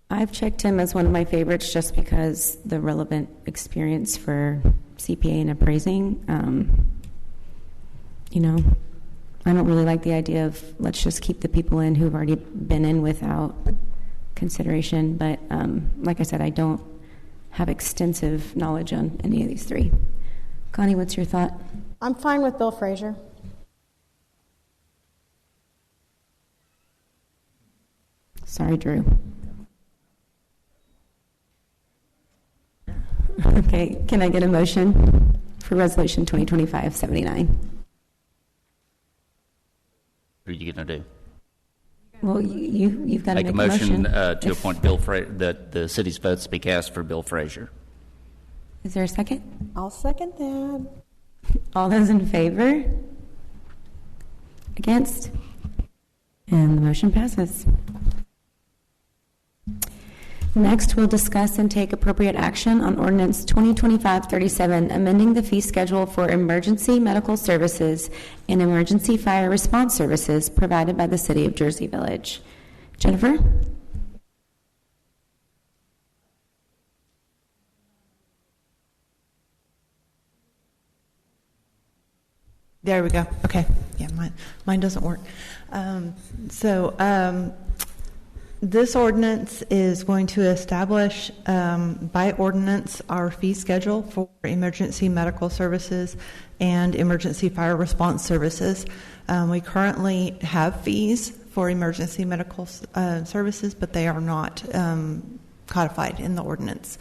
I've checked him as one of my favorites just because the relevant experience for CPA and appraising. You know, I don't really like the idea of let's just keep the people in who've already been in without consideration. But like I said, I don't have extensive knowledge on any of these three. Connie, what's your thought? I'm fine with Bill Frazier. Sorry, Drew. Okay, can I get a motion for Resolution 2025-79? What are you going to do? Well, you've got to make a motion to appoint Bill Frazier, that the city's votes be cast for Bill Frazier. Is there a second? I'll second that. All those in favor? Against? And the motion passes. Next, we'll discuss and take appropriate action on Ordinance 2025-37, amending the fee schedule for emergency medical services and emergency fire response services provided by the City of Jersey Village. Jennifer? There we go. Okay. Yeah, mine doesn't work. This ordinance is going to establish by ordinance our fee schedule for emergency medical services and emergency fire response services. We currently have fees for emergency medical services, but they are not codified in the ordinance.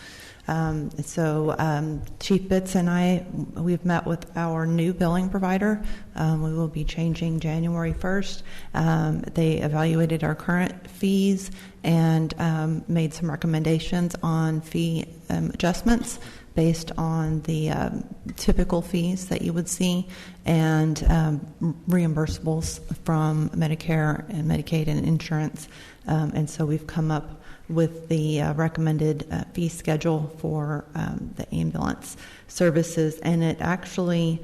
Chief Bitts and I, we've met with our new billing provider. We will be changing January 1st. They evaluated our current fees and made some recommendations on fee adjustments based on the typical fees that you would see and reimbursables from Medicare and Medicaid and insurance. And so we've come up with the recommended fee schedule for the ambulance services, and it actually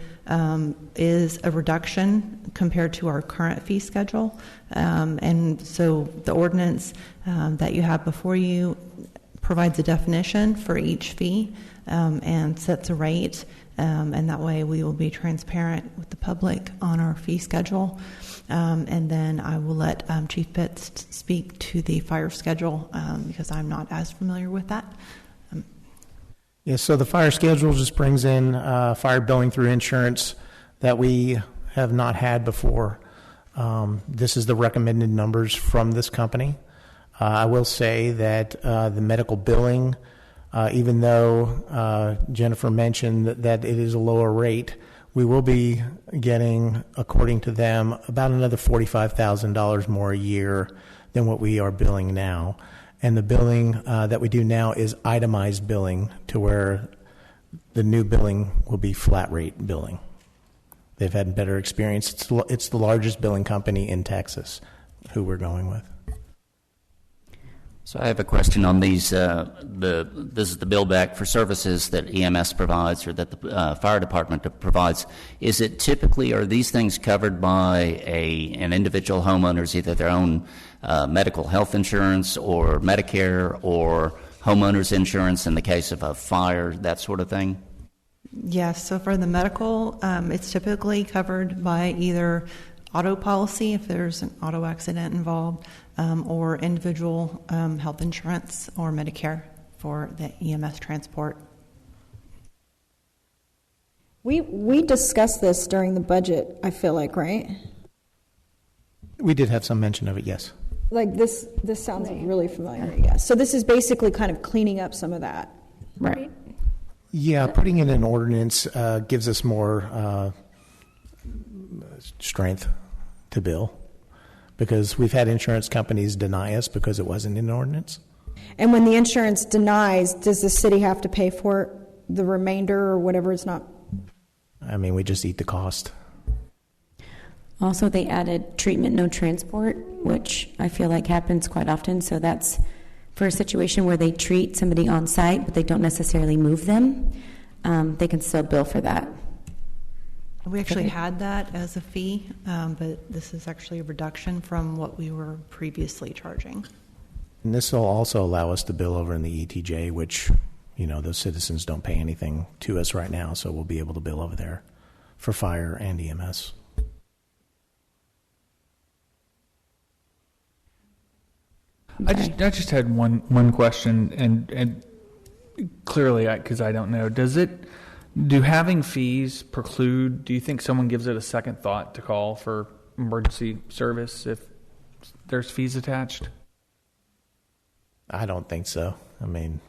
is a reduction compared to our current fee schedule. And so the ordinance that you have before you provides a definition for each fee and sets a rate, and that way we will be transparent with the public on our fee schedule. And then I will let Chief Pitts speak to the fire schedule because I'm not as familiar with that. Yes, so the fire schedule just brings in fire billing through insurance that we have not had before. This is the recommended numbers from this company. I will say that the medical billing, even though Jennifer mentioned that it is a lower rate, we will be getting, according to them, about another $45,000 more a year than what we are billing now. And the billing that we do now is itemized billing, to where the new billing will be flat rate billing. They've had better experience. It's the largest billing company in Texas who we're going with. So I have a question on these. This is the bill back for services that EMS provides or that the fire department provides. Is it typically, are these things covered by an individual homeowner's either their own medical health insurance or Medicare or homeowner's insurance in the case of a fire, that sort of thing? Yes, so for the medical, it's typically covered by either auto policy if there's an auto accident involved, or individual health insurance or Medicare for the EMS transport. We discussed this during the budget, I feel like, right? We did have some mention of it, yes. Like this sounds really familiar, yes. So this is basically kind of cleaning up some of that. Right. Yeah, putting in an ordinance gives us more strength to bill, because we've had insurance companies deny us because it wasn't in an ordinance. And when the insurance denies, does the city have to pay for the remainder or whatever is not? I mean, we just eat the cost. Also, they added treatment, no transport, which I feel like happens quite often. So that's for a situation where they treat somebody on site, but they don't necessarily move them. They can still bill for that. We actually had that as a fee, but this is actually a reduction from what we were previously charging. And this will also allow us to bill over in the ETJ, which, those citizens don't pay anything to us right now, so we'll be able to bill over there for fire and EMS. I just had one question, and clearly, because I don't know, do having fees preclude, do you think someone gives it a second thought to call for emergency service if there's fees attached? I don't think so. I mean,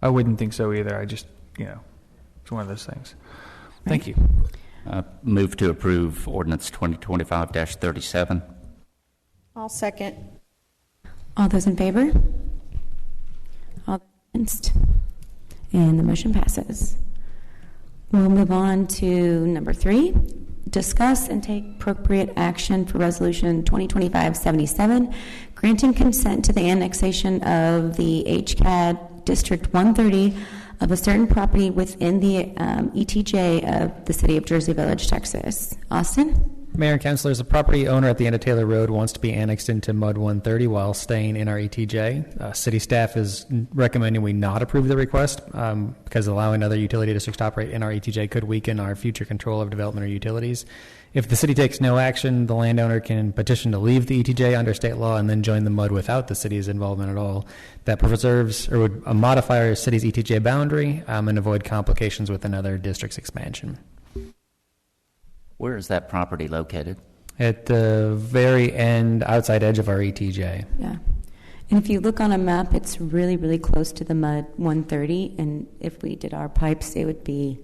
I wouldn't think so either. I just, it's one of those things. Thank you. Move to approve ordinance 2025-37. I'll second. All those in favor? All against? And the motion passes. We'll move on to number 3. Discuss and take appropriate action for Resolution 2025-77, granting consent to the annexation of the HCAD District 130 of a certain property within the ETJ of the City of Jersey Village, Texas. Austin? Mayor and councilors, a property owner at the end of Taylor Road wants to be annexed into MUD 130 while staying in our ETJ. City staff is recommending we not approve the request because allowing other utility districts to operate in our ETJ could weaken our future control of development or utilities. If the city takes no action, the landowner can petition to leave the ETJ under state law and then join the MUD without the city's involvement at all. That preserves or would modify our city's ETJ boundary and avoid complications with another district's expansion. Where is that property located? At the very end, outside edge of our ETJ. Yeah. And if you look on a map, it's really, really close to the MUD 130. And if we did our pipes, it would be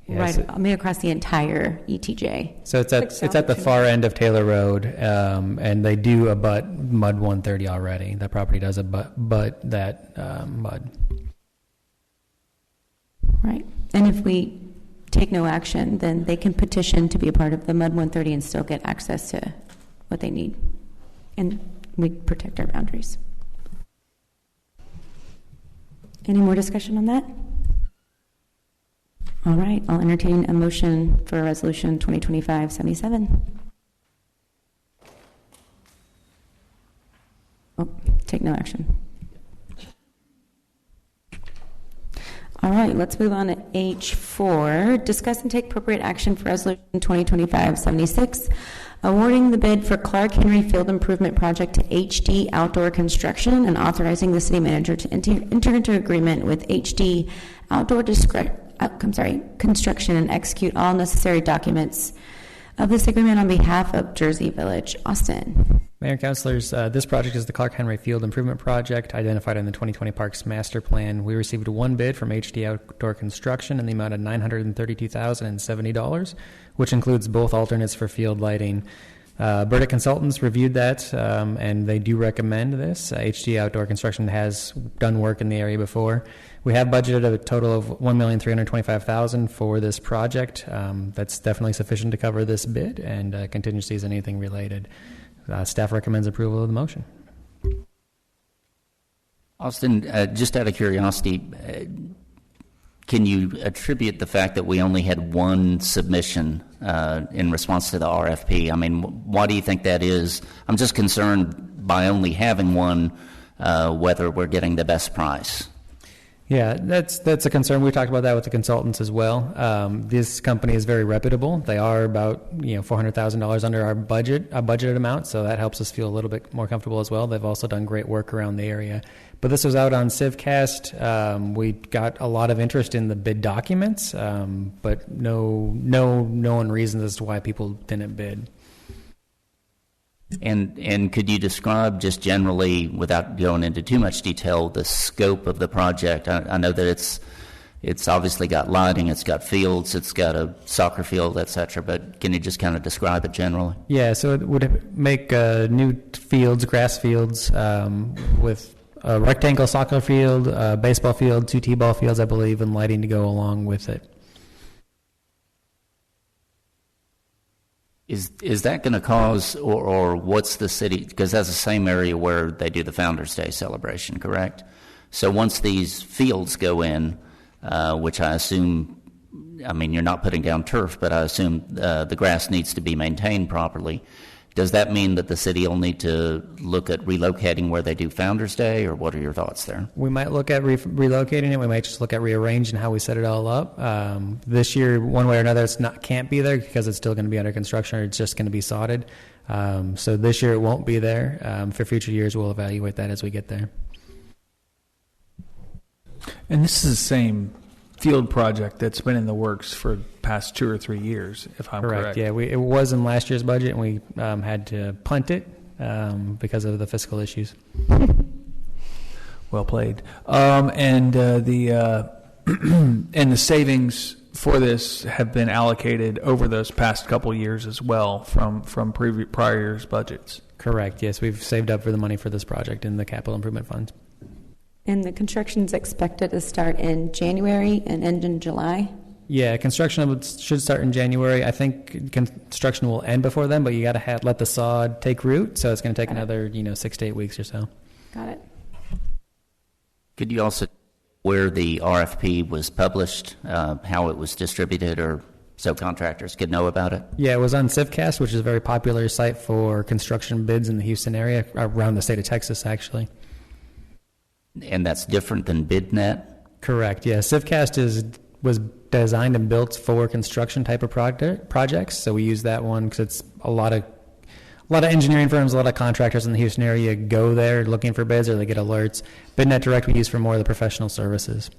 across the entire ETJ. So it's at the far end of Taylor Road, and they do abut MUD 130 already. That property does abut that MUD. Right. And if we take no action, then they can petition to be a part of the MUD 130 and still get access to what they need. And we protect our boundaries. Any more discussion on that? All right, I'll entertain a motion for Resolution 2025-77. Oh, take no action. All right, let's move on to H4. Discuss and take appropriate action for Resolution 2025-76, awarding the bid for Clark Henry Field Improvement Project to HD Outdoor Construction and authorizing the city manager to enter into agreement with HD Outdoor Construction and execute all necessary documents of this agreement on behalf of Jersey Village. Austin. Mayor and councilors, this project is the Clark Henry Field Improvement Project identified in the 2020 Parks Master Plan. We received one bid from HD Outdoor Construction in the amount of $932,070, which includes both alternates for field lighting. Burdick Consultants reviewed that, and they do recommend this. HD Outdoor Construction has done work in the area before. We have budgeted a total of $1,325,000 for this project. That's definitely sufficient to cover this bid and contingencies and anything related. Staff recommends approval of the motion. Austin, just out of curiosity, can you attribute the fact that we only had one submission in response to the RFP? I mean, why do you think that is? I'm just concerned by only having one, whether we're getting the best price. Yeah, that's a concern. We talked about that with the consultants as well. This company is very reputable. They are about $400,000 under our budgeted amount, so that helps us feel a little bit more comfortable as well. They've also done great work around the area. But this was out on CivCast. We got a lot of interest in the bid documents, but no known reasons as to why people didn't bid. And could you describe just generally, without going into too much detail, the scope of the project? I know that it's obviously got lighting, it's got fields, it's got a soccer field, etc. But can you just kind of describe it generally? Yeah, so it would make new fields, grass fields, with a rectangle soccer field, baseball field, 2 t-ball fields, I believe, and lighting to go along with it. Is that going to cause, or what's the city, because that's the same area where they do the Founders Day celebration, correct? So once these fields go in, which I assume, you're not putting down turf, but I assume the grass needs to be maintained properly. Does that mean that the city will need to look at relocating where they do Founders Day, or what are your thoughts there? We might look at relocating it. We might just look at rearranging how we set it all up. This year, one way or another, can't be there because it's still going to be under construction, or it's just going to be sodded. So this year it won't be there. For future years, we'll evaluate that as we get there. And this is the same field project that's been in the works for the past 2 or 3 years, if I'm correct. Yeah, it was in last year's budget, and we had to punt it because of the fiscal issues. Well played. And the savings for this have been allocated over those past couple years as well from prior years' budgets. Correct. Yes, we've saved up for the money for this project in the capital improvement fund. And the construction is expected to start in January and end in July? Yeah, construction should start in January. I think construction will end before then, but you got to let the sod take root, so it's going to take another 6 to 8 weeks or so. Got it. Could you also where the RFP was published, how it was distributed, or so contractors could know about it? Yeah, it was on CivCast, which is a very popular site for construction bids in the Houston area, around the state of Texas, actually. And that's different than BidNet? Correct, yeah. CivCast was designed and built for construction type of projects, so we use that one because it's a lot of engineering firms, a lot of contractors in the Houston area go there looking for bids, or they get alerts. BidNet Direct we use for more of the professional services.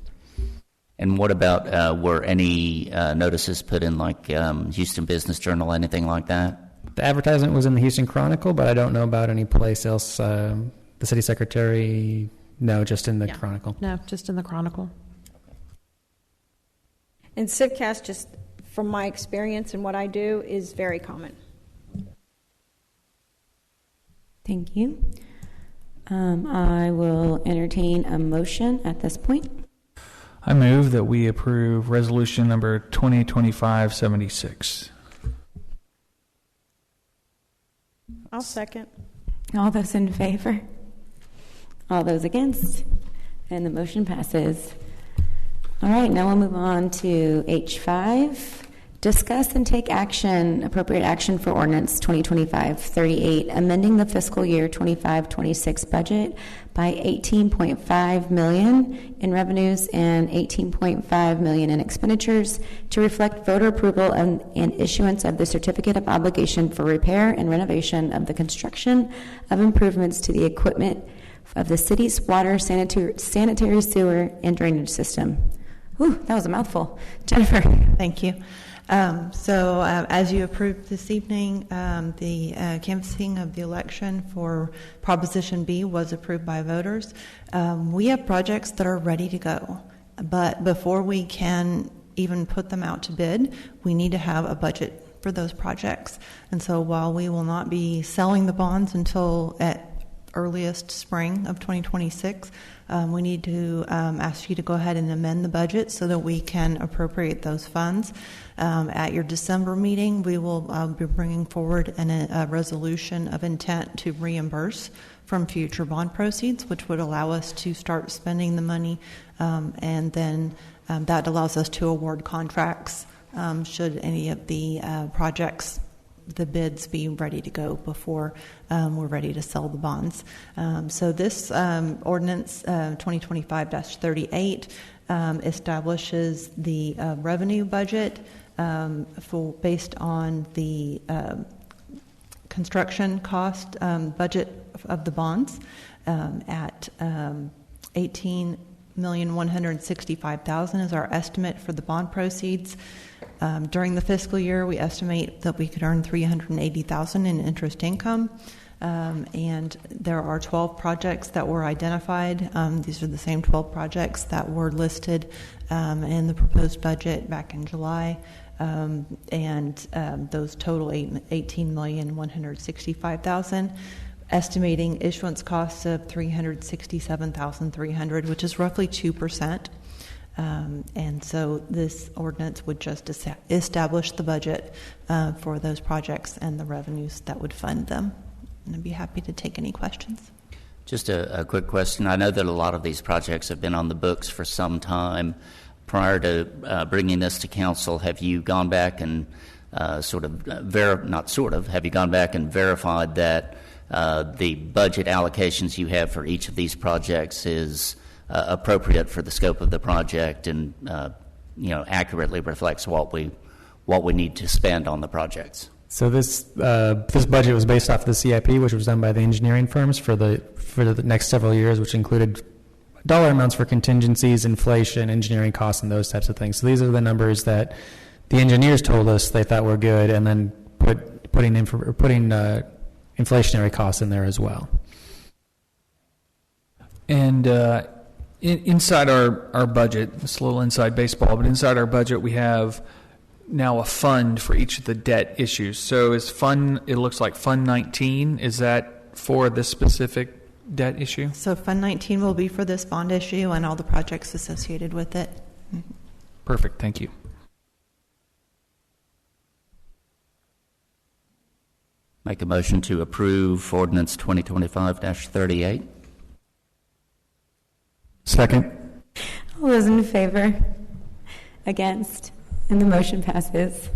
And what about, were any notices put in, like Houston Business Journal, anything like that? The advertisement was in the Houston Chronicle, but I don't know about any place else. The city secretary, no, just in the Chronicle. No, just in the Chronicle. And CivCast, just from my experience and what I do, is very common. Thank you. I will entertain a motion at this point. I move that we approve resolution number 2025-76. I'll second. All those in favor? All those against? And the motion passes. All right, now we'll move on to H5. Discuss and take action, appropriate action for ordinance 2025-38, amending the fiscal year 25-26 budget by $18.5 million in revenues and $18.5 million in expenditures to reflect voter approval and issuance of the certificate of obligation for repair and renovation of the construction of improvements to the equipment of the city's water, sanitary sewer, and drainage system. Whew, that was a mouthful. Jennifer. Thank you. As you approved this evening, the canvassing of the election for Proposition B was approved by voters. We have projects that are ready to go, but before we can even put them out to bid, we need to have a budget for those projects. And so while we will not be selling the bonds until at earliest spring of 2026, we need to ask you to go ahead and amend the budget so that we can appropriate those funds. At your December meeting, we will be bringing forward a resolution of intent to reimburse from future bond proceeds, which would allow us to start spending the money, and then that allows us to award contracts should any of the projects the bids be ready to go before we're ready to sell the bonds. So this ordinance 2025-38 establishes the revenue budget based on the construction cost budget of the bonds at $18,165,000 is our estimate for the bond proceeds. During the fiscal year, we estimate that we could earn $380,000 in interest income. And there are 12 projects that were identified. These are the same 12 projects that were listed in the proposed budget back in July. Those total $18,165,000, estimating issuance costs of $367,300, which is roughly 2%. And so this ordinance would just establish the budget for those projects and the revenues that would fund them. And I'd be happy to take any questions. Just a quick question. I know that a lot of these projects have been on the books for some time. Prior to bringing this to council, have you gone back and have you gone back and verified that the budget allocations you have for each of these projects is appropriate for the scope of the project and accurately reflects what we need to spend on the projects? So this budget was based off of the CIP, which was done by the engineering firms for the next several years, which included dollar amounts for contingencies, inflation, engineering costs, and those types of things. So these are the numbers that the engineers told us they thought were good, and then putting inflationary costs in there as well. And inside our budget, it's a little inside baseball, but inside our budget we have now a fund for each of the debt issues. So it looks like Fund 19, is that for this specific debt issue? So Fund 19 will be for this bond issue and all the projects associated with it. Perfect, thank you. Make a motion to approve Ordinance 2025-38. Second. All those in favor? Against? And the motion passes.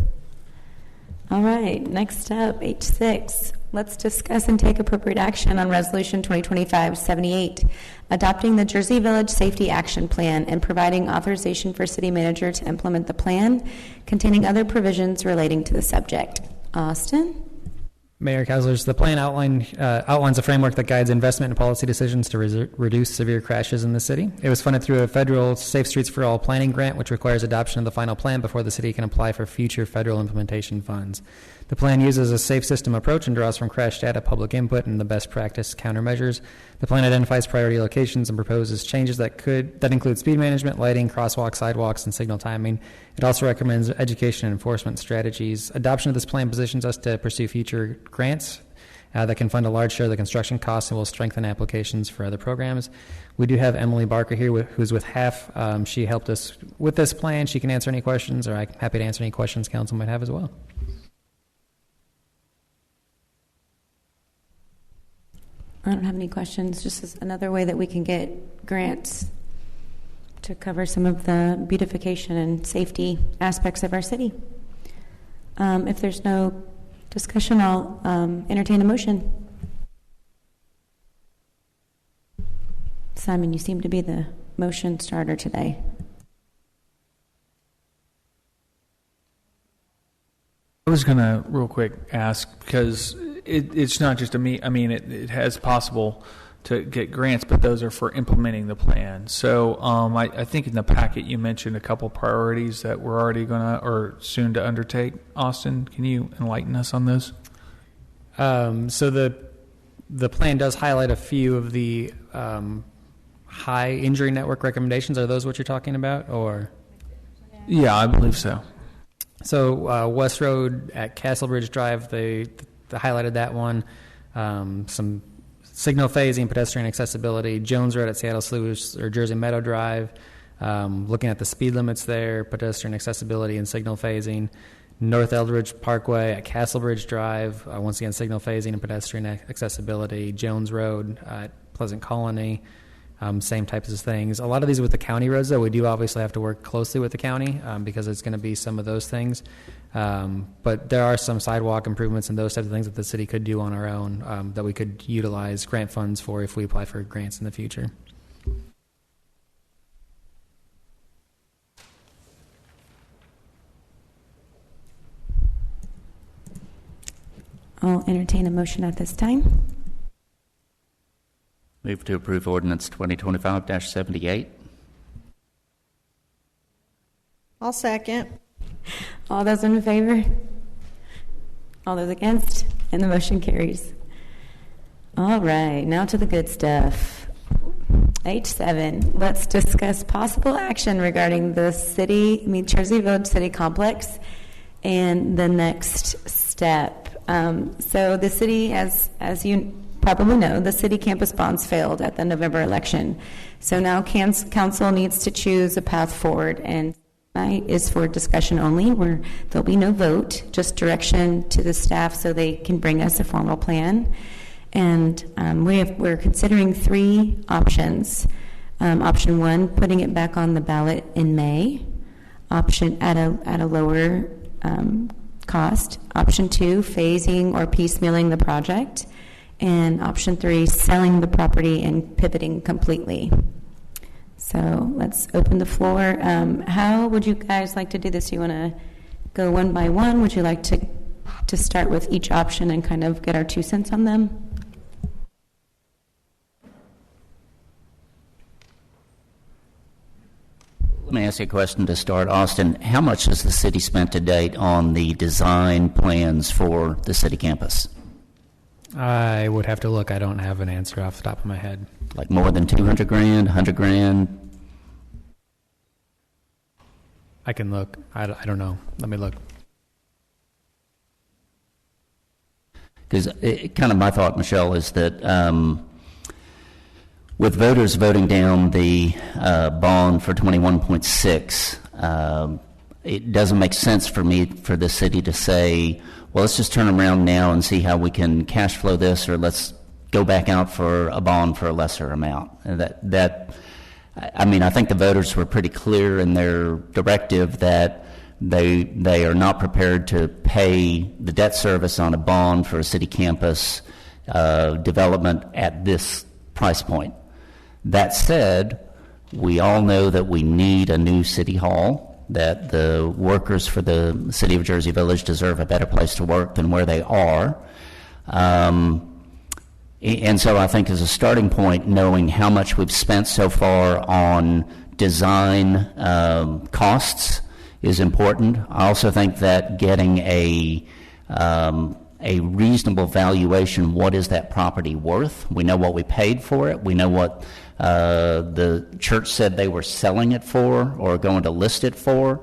All right, next up, H6. Let's discuss and take appropriate action on Resolution 2025-78, adopting the Jersey Village Safety Action Plan and providing authorization for city manager to implement the plan, containing other provisions relating to the subject. Austin? Mayor, councilors, the plan outlines a framework that guides investment and policy decisions to reduce severe crashes in the city. It was funded through a federal Safe Streets for All planning grant, which requires adoption of the final plan before the city can apply for future federal implementation funds. The plan uses a safe system approach and draws from crash data, public input, and the best practice countermeasures. The plan identifies priority locations and proposes changes that include speed management, lighting, crosswalks, sidewalks, and signal timing. It also recommends education and enforcement strategies. Adoption of this plan positions us to pursue future grants that can fund a large share of the construction costs and will strengthen applications for other programs. We do have Emily Barker here, who's with HAF. She helped us with this plan. She can answer any questions, or I'm happy to answer any questions council might have as well. I don't have any questions. Just as another way that we can get grants to cover some of the beautification and safety aspects of our city. If there's no discussion, I'll entertain a motion. Simon, you seem to be the motion starter today. I was going to real quick ask, because it's not just it has possible to get grants, but those are for implementing the plan. So I think in the packet you mentioned a couple priorities that we're already going to or soon to undertake. Austin, can you enlighten us on those? So the plan does highlight a few of the high injury network recommendations. Are those what you're talking about, or? Yeah, I believe so. So West Road at Castlebridge Drive, they highlighted that one. Some signal phasing, pedestrian accessibility. Jones Road at Seattle Sluice or Jersey Meadow Drive, looking at the speed limits there, pedestrian accessibility and signal phasing. North Eldridge Parkway at Castlebridge Drive, once again signal phasing and pedestrian accessibility. Jones Road at Pleasant Colony, same types of things. A lot of these with the county roads, though, we do obviously have to work closely with the county because it's going to be some of those things. But there are some sidewalk improvements and those types of things that the city could do on our own that we could utilize grant funds for if we apply for grants in the future. I'll entertain a motion at this time. Move to approve ordinance 2025-78. I'll second. All those in favor? All those against? And the motion carries. All right, now to the good stuff. H7, let's discuss possible action regarding the Jersey Village City Complex and the next step. So the city, as you probably know, the city campus bonds failed at the November election. So now council needs to choose a path forward, and tonight is for discussion only, where there'll be no vote, just direction to the staff so they can bring us a formal plan. And we're considering three options. Option one, putting it back on the ballot in May. Option at a lower cost. Option two, phasing or piecemealing the project. And option three, selling the property and pivoting completely. So let's open the floor. How would you guys like to do this? You want to go one by one? Would you like to start with each option and kind of get our 2 cents on them? Let me ask you a question to start. Austin, how much has the city spent to date on the design plans for the city campus? I would have to look. I don't have an answer off the top of my head. Like more than 200 grand, 100 grand? I can look. I don't know. Let me look. Because kind of my thought, Michelle, is that with voters voting down the bond for 21.6, it doesn't make sense for me for the city to say, well, let's just turn around now and see how we can cash flow this, or let's go back out for a bond for a lesser amount. And I think the voters were pretty clear in their directive that they are not prepared to pay the debt service on a bond for a city campus development at this price point. That said, we all know that we need a new city hall, that the workers for the city of Jersey Village deserve a better place to work than where they are. And so I think as a starting point, knowing how much we've spent so far on design costs is important. I also think that getting a reasonable valuation, what is that property worth? We know what we paid for it. We know what the church said they were selling it for or going to list it for.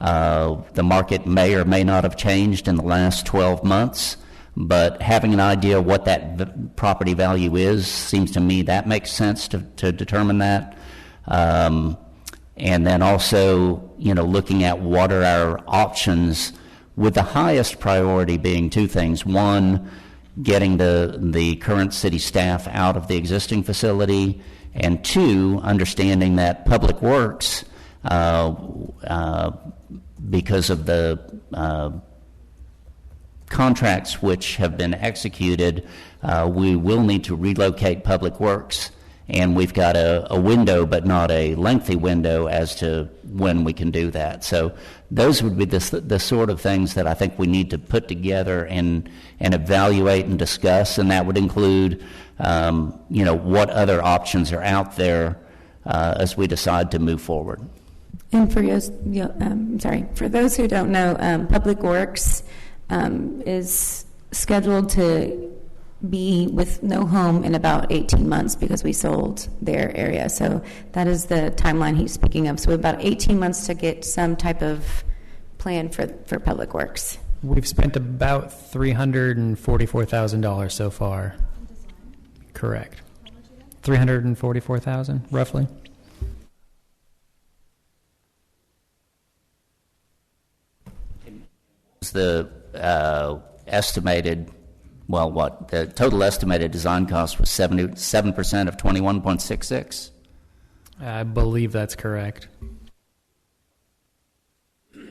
The market may or may not have changed in the last 12 months, but having an idea of what that property value is seems to me that makes sense to determine that. And then also, looking at what are our options, with the highest priority being two things. One, getting the current city staff out of the existing facility, and two, understanding that Public Works, because of the contracts which have been executed, we will need to relocate Public Works, and we've got a window, but not a lengthy window, as to when we can do that. So those would be the sort of things that I think we need to put together and evaluate and discuss, and that would include what other options are out there as we decide to move forward. And for those who don't know, Public Works is scheduled to be with no home in about 18 months because we sold their area. So that is the timeline he's speaking of. So about 18 months to get some type of plan for Public Works. We've spent about $344,000 so far. Correct. $344,000, roughly. The estimated, the total estimated design cost was 7% of 21.66? I believe that's correct.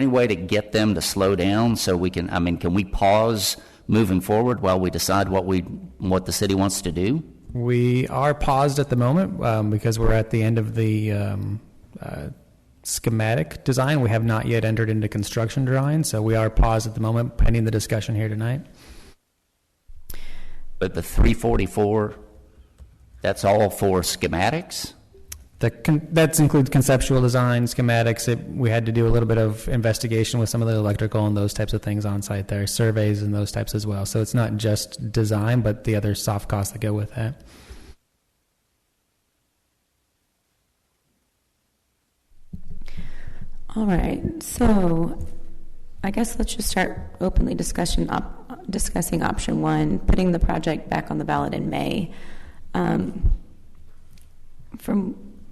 Any way to get them to slow down so we can, can we pause moving forward while we decide what the city wants to do? We are paused at the moment because we're at the end of the schematic design. We have not yet entered into construction drawing, so we are paused at the moment pending the discussion here tonight. But the 344, that's all for schematics? That includes conceptual design, schematics. We had to do a little bit of investigation with some of the electrical and those types of things on site there, surveys and those types as well. So it's not just design, but the other soft costs that go with that. All right, so I guess let's just start openly discussing option one, putting the project back on the ballot in May. From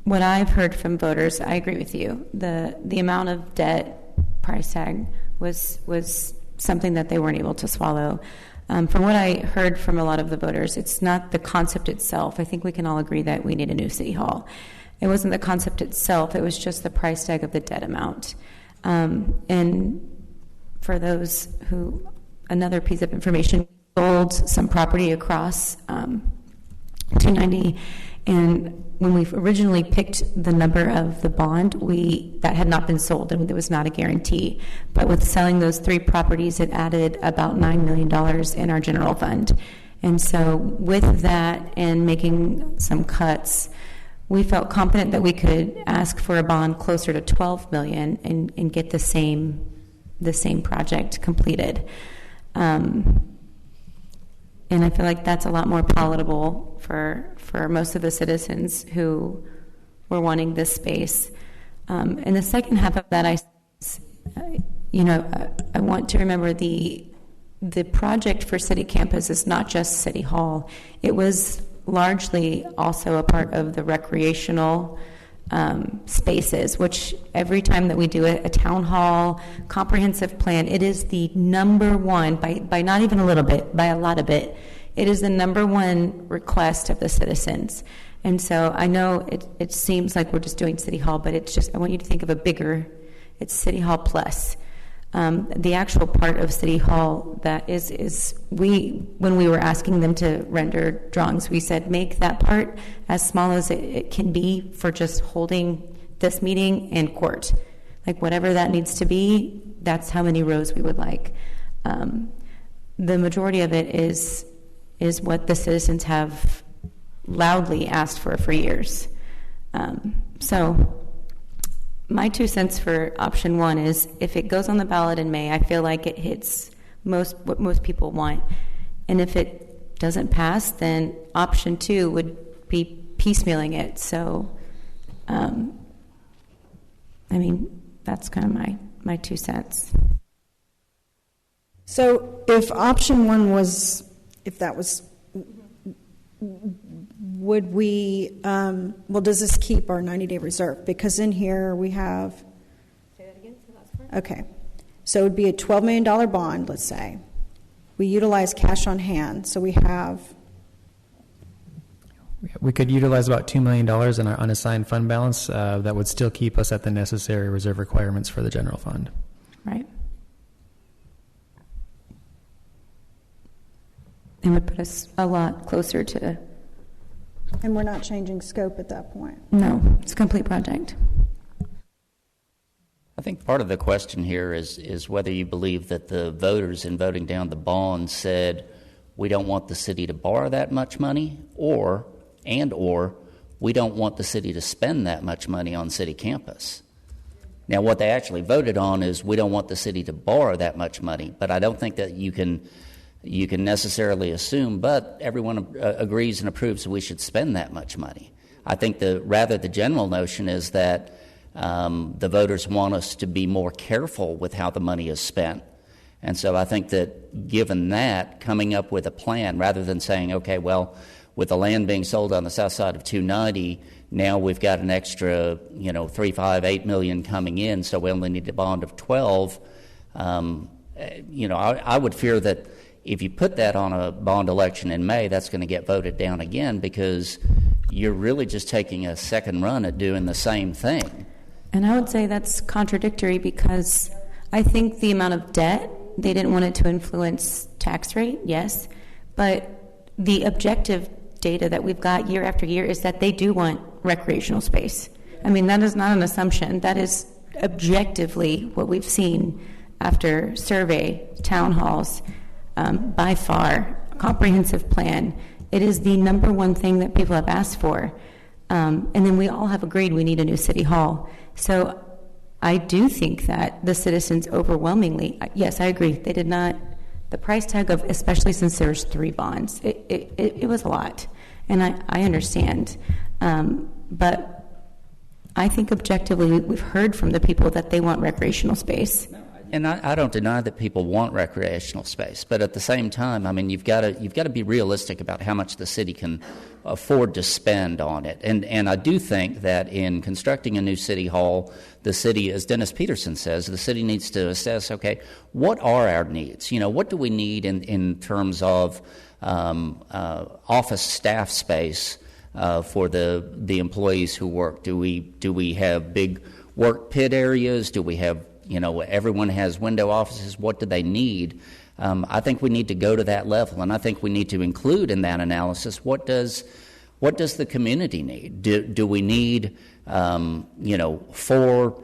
what I've heard from voters, I agree with you. The amount of debt price tag was something that they weren't able to swallow. From what I heard from a lot of the voters, it's not the concept itself. I think we can all agree that we need a new city hall. It wasn't the concept itself, it was just the price tag of the debt amount. And for those who, another piece of information, sold some property across 290, and when we originally picked the number of the bond, that had not been sold, and there was not a guarantee. But with selling those 3 properties, it added about $9 million in our general fund. And so with that and making some cuts, we felt confident that we could ask for a bond closer to $12 million and get the same project completed. And I feel like that's a lot more palatable for most of the citizens who were wanting this space. And the second half of that, I want to remember the project for City Campus is not just City Hall. It was largely also a part of the recreational spaces, which every time that we do a town hall comprehensive plan, it is the number one, by not even a little bit, by a lot of it is the number one request of the citizens. And so I know it seems like we're just doing City Hall, but it's just, I want you to think of it's City Hall plus. The actual part of City Hall that when we were asking them to render drawings, we said make that part as small as it can be for just holding this meeting and court. Like whatever that needs to be, that's how many rows we would like. The majority of it is what the citizens have loudly asked for years. So my 2 cents for option one is if it goes on the ballot in May, I feel like it hits what most people want. And if it doesn't pass, then option 2 would be piecemealing it. So, that's kind of my 2 cents. So if option one would we, does this keep our 90-day reserve? Because in here we have... Say that again, the last part. Okay. So it would be a $12 million bond, let's say. We utilize cash on hand, so we have... We could utilize about $2 million in our unassigned fund balance. That would still keep us at the necessary reserve requirements for the general fund. Right. It would put us a lot closer to... And we're not changing scope at that point? No, it's a complete project. I think part of the question here is whether you believe that the voters in voting down the bond said we don't want the city to borrow that much money, or we don't want the city to spend that much money on city campus. Now, what they actually voted on is we don't want the city to borrow that much money, but I don't think that you can necessarily assume, but everyone agrees and approves that we should spend that much money. I think the general notion is that the voters want us to be more careful with how the money is spent. And so I think that given that, coming up with a plan, rather than saying, okay, well, with the land being sold on the south side of 290, now we've got an extra, $8 million coming in, so we only need a bond of 12. I would fear that if you put that on a bond election in May, that's going to get voted down again because you're really just taking a second run at doing the same thing. And I would say that's contradictory because I think the amount of debt, they didn't want it to influence tax rate, yes, but the objective data that we've got year after year is that they do want recreational space. I mean, that is not an assumption. That is objectively what we've seen after survey, town halls, by far, comprehensive plan. It is the number one thing that people have asked for. And then we all have agreed we need a new city hall. So I do think that the citizens overwhelmingly, yes, I agree, they did not, the price tag of, especially since there's 3 bonds, it was a lot. And I understand. But I think objectively we've heard from the people that they want recreational space. And I don't deny that people want recreational space, but at the same time, I mean, you've got to be realistic about how much the city can afford to spend on it. And I do think that in constructing a new city hall, the city, as Dennis Peterson says, the city needs to assess, okay, what are our needs? You know, what do we need in terms of office staff space for the employees who work? Do we have big work pit areas? Do we have, you know, everyone has window offices? What do they need? I think we need to go to that level, and I think we need to include in that analysis what does the community need? Do we need 4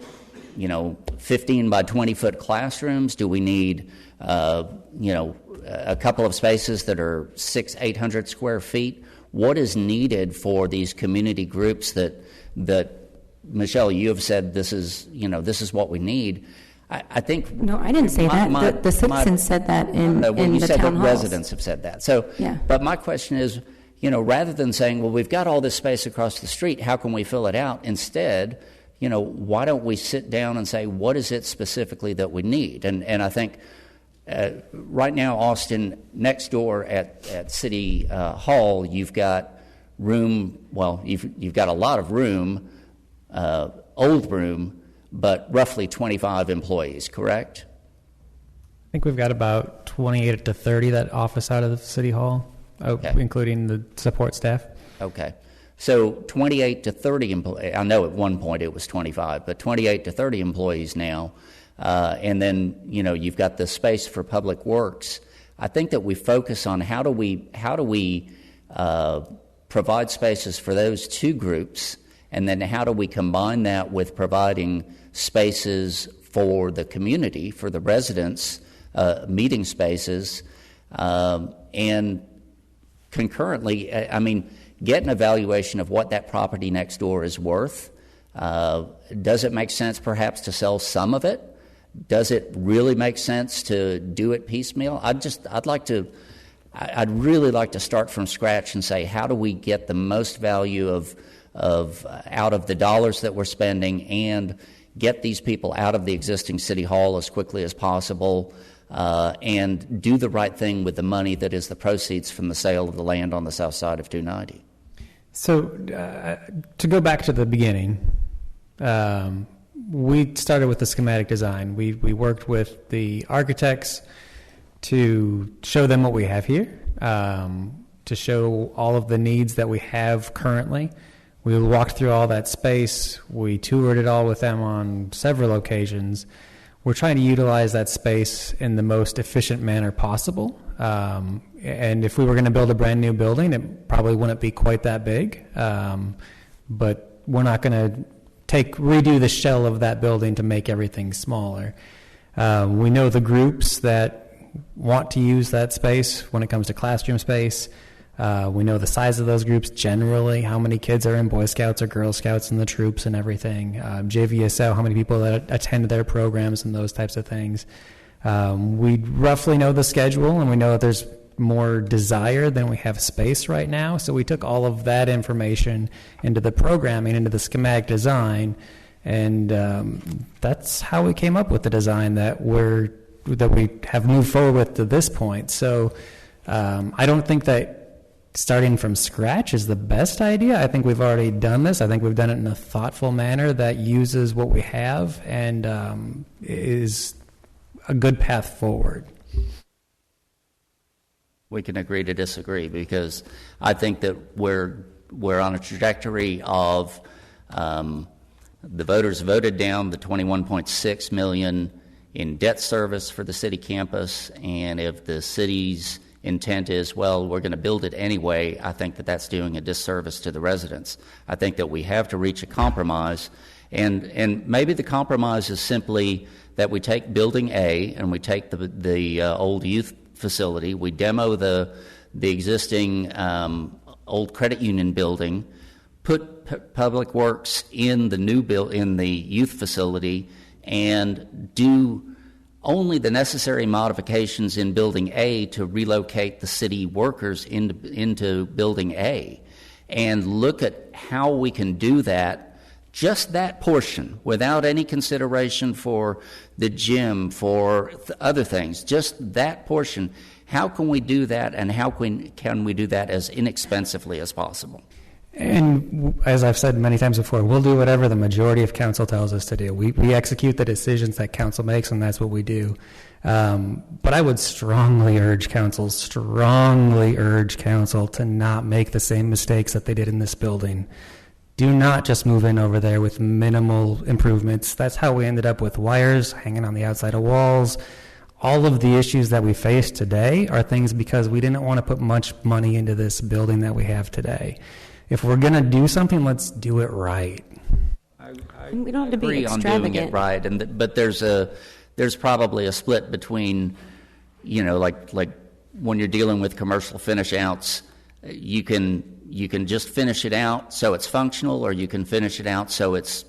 15 by 20 foot classrooms? Do we need a couple of spaces that are 600-800 square feet? What is needed for these community groups that Michelle, you have said this is what we need. I think no, I didn't say that. The citizens said that in the town halls. Residents have said that. So, yeah. But my question is, rather than saying, well, we've got all this space across the street, how can we fill it out? Instead, why don't we sit down and say, what is it specifically that we need? And I think right now, Austin, next door at City Hall, you've got room. Well, you've got a lot of room. Old room, but roughly 25 employees, correct? I think we've got about 28 to 30 that office out of the City Hall, okay, including the support staff. Okay. So 28 to 30 employees. I know at one point it was 25, but 28 to 30 employees now. And then, you've got the space for public works. I think that we focus on how do we provide spaces for those two groups. And then how do we combine that with providing spaces for the community, for the residents, meeting spaces, and concurrently, get an evaluation of what that property next door is worth. Does it make sense perhaps to sell some of it? Does it really make sense to do it piecemeal? I'd really like to start from scratch and say, how do we get the most value of out of the dollars that we're spending and get these people out of the existing city hall as quickly as possible and do the right thing with the money that is the proceeds from the sale of the land on the south side of 290. So to go back to the beginning, we started with the schematic design. We worked with the architects to show them what we have here, to show all of the needs that we have currently. We walked through all that space. We toured it all with them on several occasions. We're trying to utilize that space in the most efficient manner possible. And if we were going to build a brand new building, it probably wouldn't be quite that big. But we're not going to redo the shell of that building to make everything smaller. We know the groups that want to use that space when it comes to classroom space. We know the size of those groups generally, how many kids are in Boy Scouts or Girl Scouts and the troops and everything. JVSO, how many people that attend their programs and those types of things. We roughly know the schedule, and we know that there's more desire than we have space right now. So we took all of that information into the programming, into the schematic design, and that's how we came up with the design that we have moved forward with to this point. So I don't think that starting from scratch is the best idea. I think we've already done this. I think we've done it in a thoughtful manner that uses what we have and is a good path forward. We can agree to disagree because I think that we're on a trajectory of the voters voted down the $21.6 million in debt service for the city campus, and if the city's intent is, well, we're going to build it anyway, I think that that's doing a disservice to the residents. I think that we have to reach a compromise, and maybe the compromise is simply that we take Building A and we take the old youth facility, we demo the existing old credit union building, put Public Works in the in the youth facility, and do only the necessary modifications in Building A to relocate the city workers into Building A, and look at how we can do that, just that portion, without any consideration for the gym, for other things, just that portion. How can we do that, and how can we do that as inexpensively as possible? And as I've said many times before, we'll do whatever the majority of council tells us to do. We execute the decisions that council makes, and that's what we do. But I would strongly urge council to not make the same mistakes that they did in this building. Do not just move in over there with minimal improvements. That's how we ended up with wires hanging on the outside of walls. All of the issues that we face today are things because we didn't want to put much money into this building that we have today. If we're going to do something, let's do it right. We don't have to be agree on doing it right, but there's probably a split between, like when you're dealing with commercial finish outs, you can just finish it out so it's functional, or you can finish it out so it's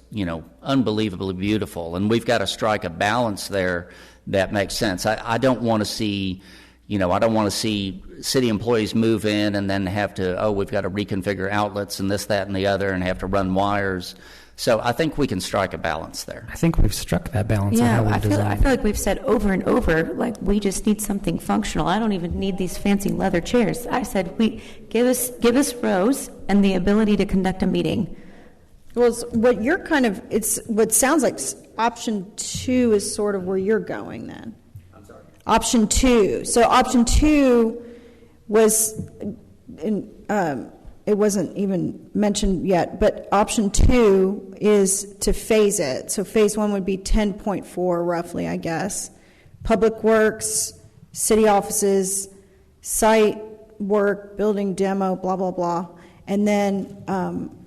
unbelievably beautiful, and we've got to strike a balance there that makes sense. I don't want to see. I don't want to see city employees move in and then have to, we've got to reconfigure outlets and this, that, and the other, and have to run wires. So I think we can strike a balance there. I think we've struck that balance. Yeah, on how I feel like we've said over and over, like, we just need something functional. I don't even need these fancy leather chairs. I said, give us rows and the ability to conduct a meeting. Well, what you're it's what sounds like option 2 is sort of where you're going then. Option 2. So option 2 was, it wasn't even mentioned yet, but option 2 is to phase it. So phase 1 would be 10.4 roughly, I guess. Public Works, city offices, site work, building demo, blah, blah, blah. And then,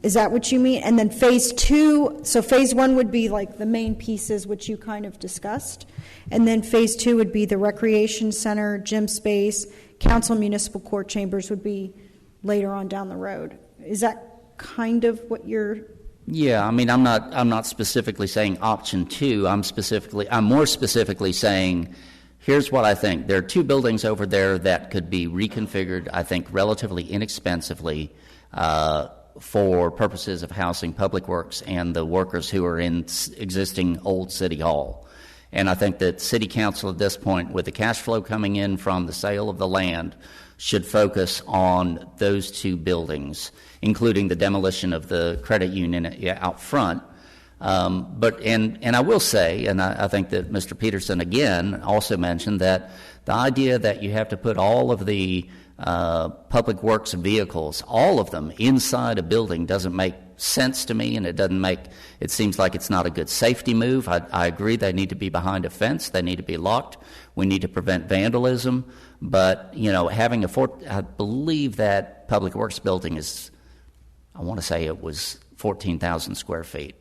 is that what you mean? And then phase 2, so phase 1 would be like the main pieces which you kind of discussed. And then phase 2 would be the recreation center, gym space, council, municipal court chambers would be later on down the road. Is that kind of what you're? Yeah, I mean, I'm not specifically saying option 2. I'm more specifically saying, here's what I think. There are 2 buildings over there that could be reconfigured, I think, relatively inexpensively for purposes of housing Public Works and the workers who are in existing old City Hall. And I think that City Council at this point, with the cash flow coming in from the sale of the land, should focus on those 2 buildings, including the demolition of the credit union out front. But I will say, and I think that Mr. Peterson again also mentioned that the idea that you have to put all of the Public Works vehicles, all of them, inside a building doesn't make sense to me, and it seems like it's not a good safety move. I agree they need to be behind a fence, they need to be locked, we need to prevent vandalism, but having I believe that Public Works building is, I want to say it was 14,000 square feet.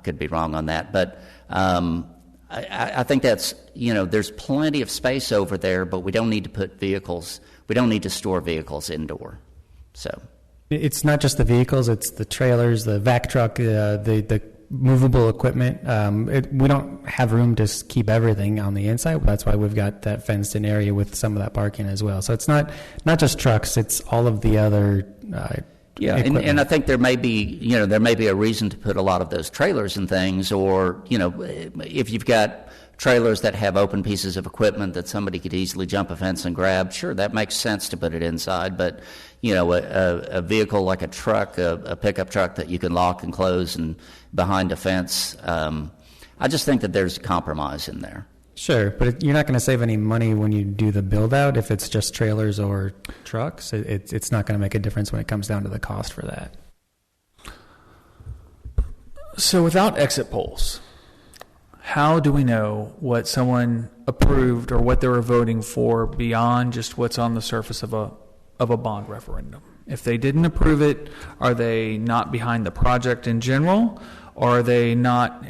Could be wrong on that, but I think that's, there's plenty of space over there, but we don't need to store vehicles indoor. So it's not just the vehicles; it's the trailers, the vac truck, the movable equipment. We don't have room to keep everything on the inside. That's why we've got that fenced-in area with some of that parking as well. So it's not just trucks; it's all of the other. Yeah, and I think there may be a reason to put a lot of those trailers and things, or if you've got trailers that have open pieces of equipment that somebody could easily jump a fence and grab, sure, that makes sense to put it inside. But a vehicle like a truck, a pickup truck that you can lock and close and behind a fence, I just think that there's a compromise in there. Sure, but you're not going to save any money when you do the build-out if it's just trailers or trucks. It's not going to make a difference when it comes down to the cost for that. So without exit polls, how do we know what someone approved or what they were voting for beyond just what's on the surface of a bond referendum? If they didn't approve it, are they not behind the project in general? Or are they not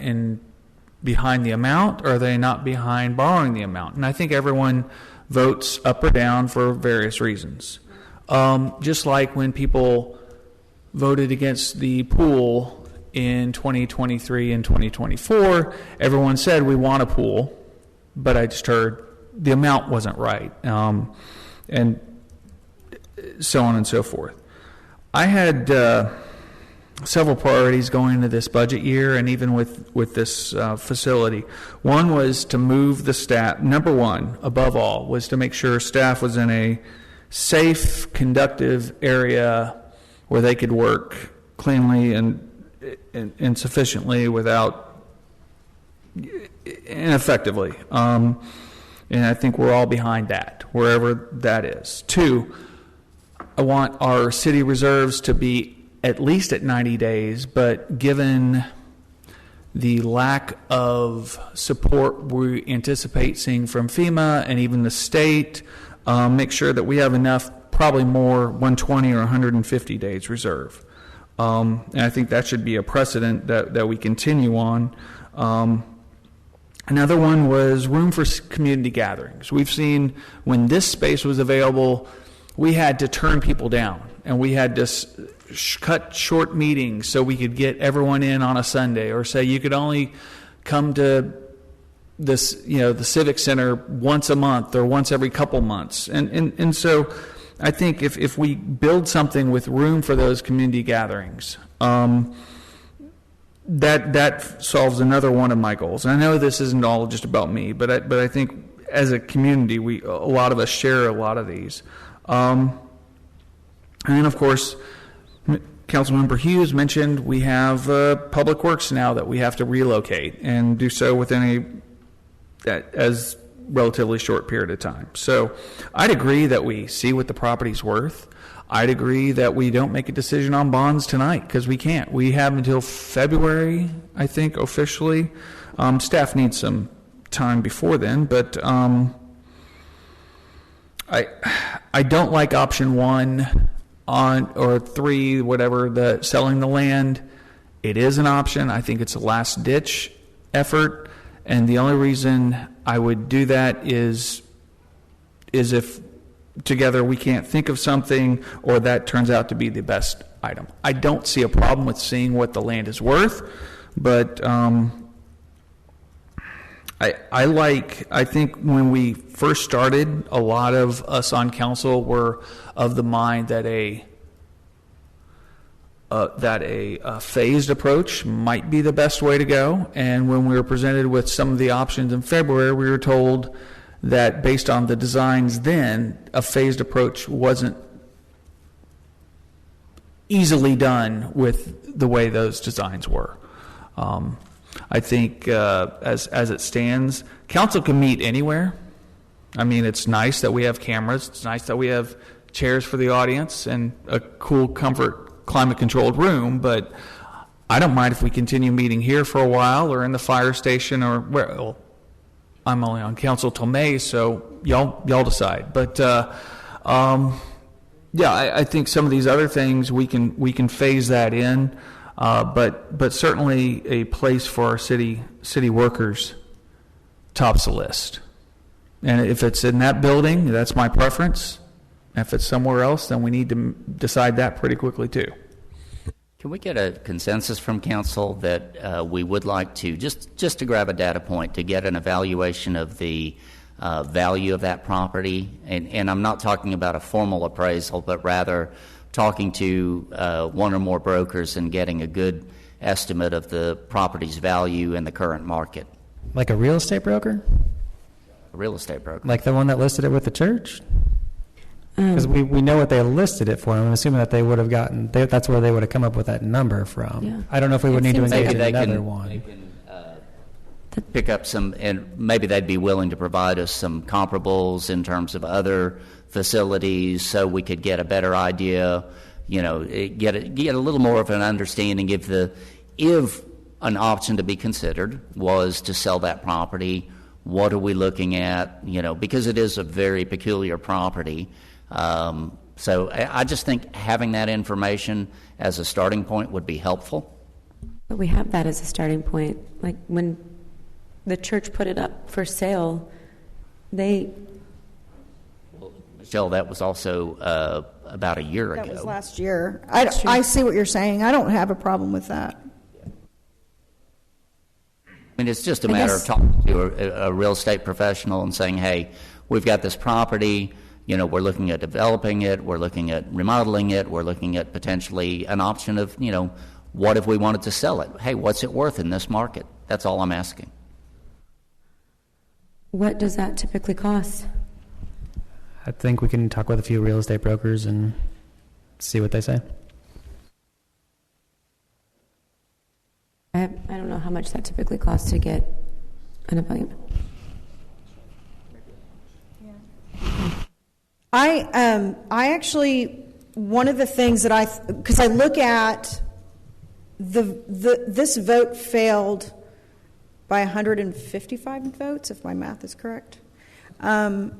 behind the amount? Or are they not behind borrowing the amount? And I think everyone votes up or down for various reasons. Just like when people voted against the pool in 2023 and 2024, everyone said we want a pool, but I just heard the amount wasn't right, and so on and so forth. I had several priorities going into this budget year, and even with this facility. One was to move the staff. Number one, above all, was to make sure staff was in a safe, conductive area where they could work cleanly and sufficiently without ineffectively. And I think we're all behind that, wherever that is. Two, I want our city reserves to be at least at 90 days, but given the lack of support we anticipate seeing from FEMA and even the state, make sure that we have enough, probably more 120 or 150 days reserve. And I think that should be a precedent that we continue on. Another one was room for community gatherings. We've seen when this space was available, we had to turn people down, and we had to cut short meetings so we could get everyone in on a Sunday, or say you could only come to this, the Civic Center once a month or once every couple months. And so I think if we build something with room for those community gatherings, that solves another one of my goals. And I know this isn't all just about me, but I think as a community, a lot of us share a lot of these. And then, of course, Councilmember Hughes mentioned we have Public Works now that we have to relocate and do so within as relatively short period of time. So I'd agree that we see what the property's worth. I'd agree that we don't make a decision on bonds tonight, because we can't. We have until February, I think, officially. Staff needs some time before then, but I don't like option 1 or 3, whatever, the selling the land. It is an option. I think it's a last ditch effort, and the only reason I would do that is if together we can't think of something, or that turns out to be the best item. I don't see a problem with seeing what the land is worth, but I think when we first started, a lot of us on council were of the mind that a phased approach might be the best way to go. And when we were presented with some of the options in February, we were told that based on the designs then, a phased approach wasn't easily done with the way those designs were. I think as it stands, council can meet anywhere. I mean, it's nice that we have cameras. It's nice that we have chairs for the audience and a cool, comfort, climate-controlled room, but I don't mind if we continue meeting here for a while or in the fire station or where. Well, I'm only on council till May, so y'all decide. But I think some of these other things we can phase that in. But certainly a place for our city workers tops the list. And if it's in that building, that's my preference. If it's somewhere else, then we need to decide that pretty quickly too. Can we get a consensus from council that we would like to, just to grab a data point, to get an evaluation of the value of that property? And I'm not talking about a formal appraisal, but rather talking to one or more brokers and getting a good estimate of the property's value in the current market. Like a real estate broker? A real estate broker. Like the one that listed it with the church? Because we know what they listed it for. I'm assuming that they would have gotten, that's where they would have come up with that number from. Yeah. I don't know if we would need to engage in another one. They can pick up some, and maybe they'd be willing to provide us some comparables in terms of other facilities, so we could get a better idea, get a little more of an understanding if an option to be considered was to sell that property. What are we looking at? Because it is a very peculiar property. So I just think having that information as a starting point would be helpful. But we have that as a starting point. Like when the church put it up for sale, Michelle, that was also about a year ago. That was last year. I see what you're saying. I don't have a problem with that. I mean, it's just a matter of talking to a real estate professional and saying, hey, we've got this property, we're looking at developing it, we're looking at remodeling it, we're looking at potentially an option of, what if we wanted to sell it? Hey, what's it worth in this market? That's all I'm asking. What does that typically cost? I think we can talk with a few real estate brokers and see what they say. I don't know how much that typically costs to get an appointment. I actually, one of the things that because I look at this vote failed by 155 votes, if my math is correct. I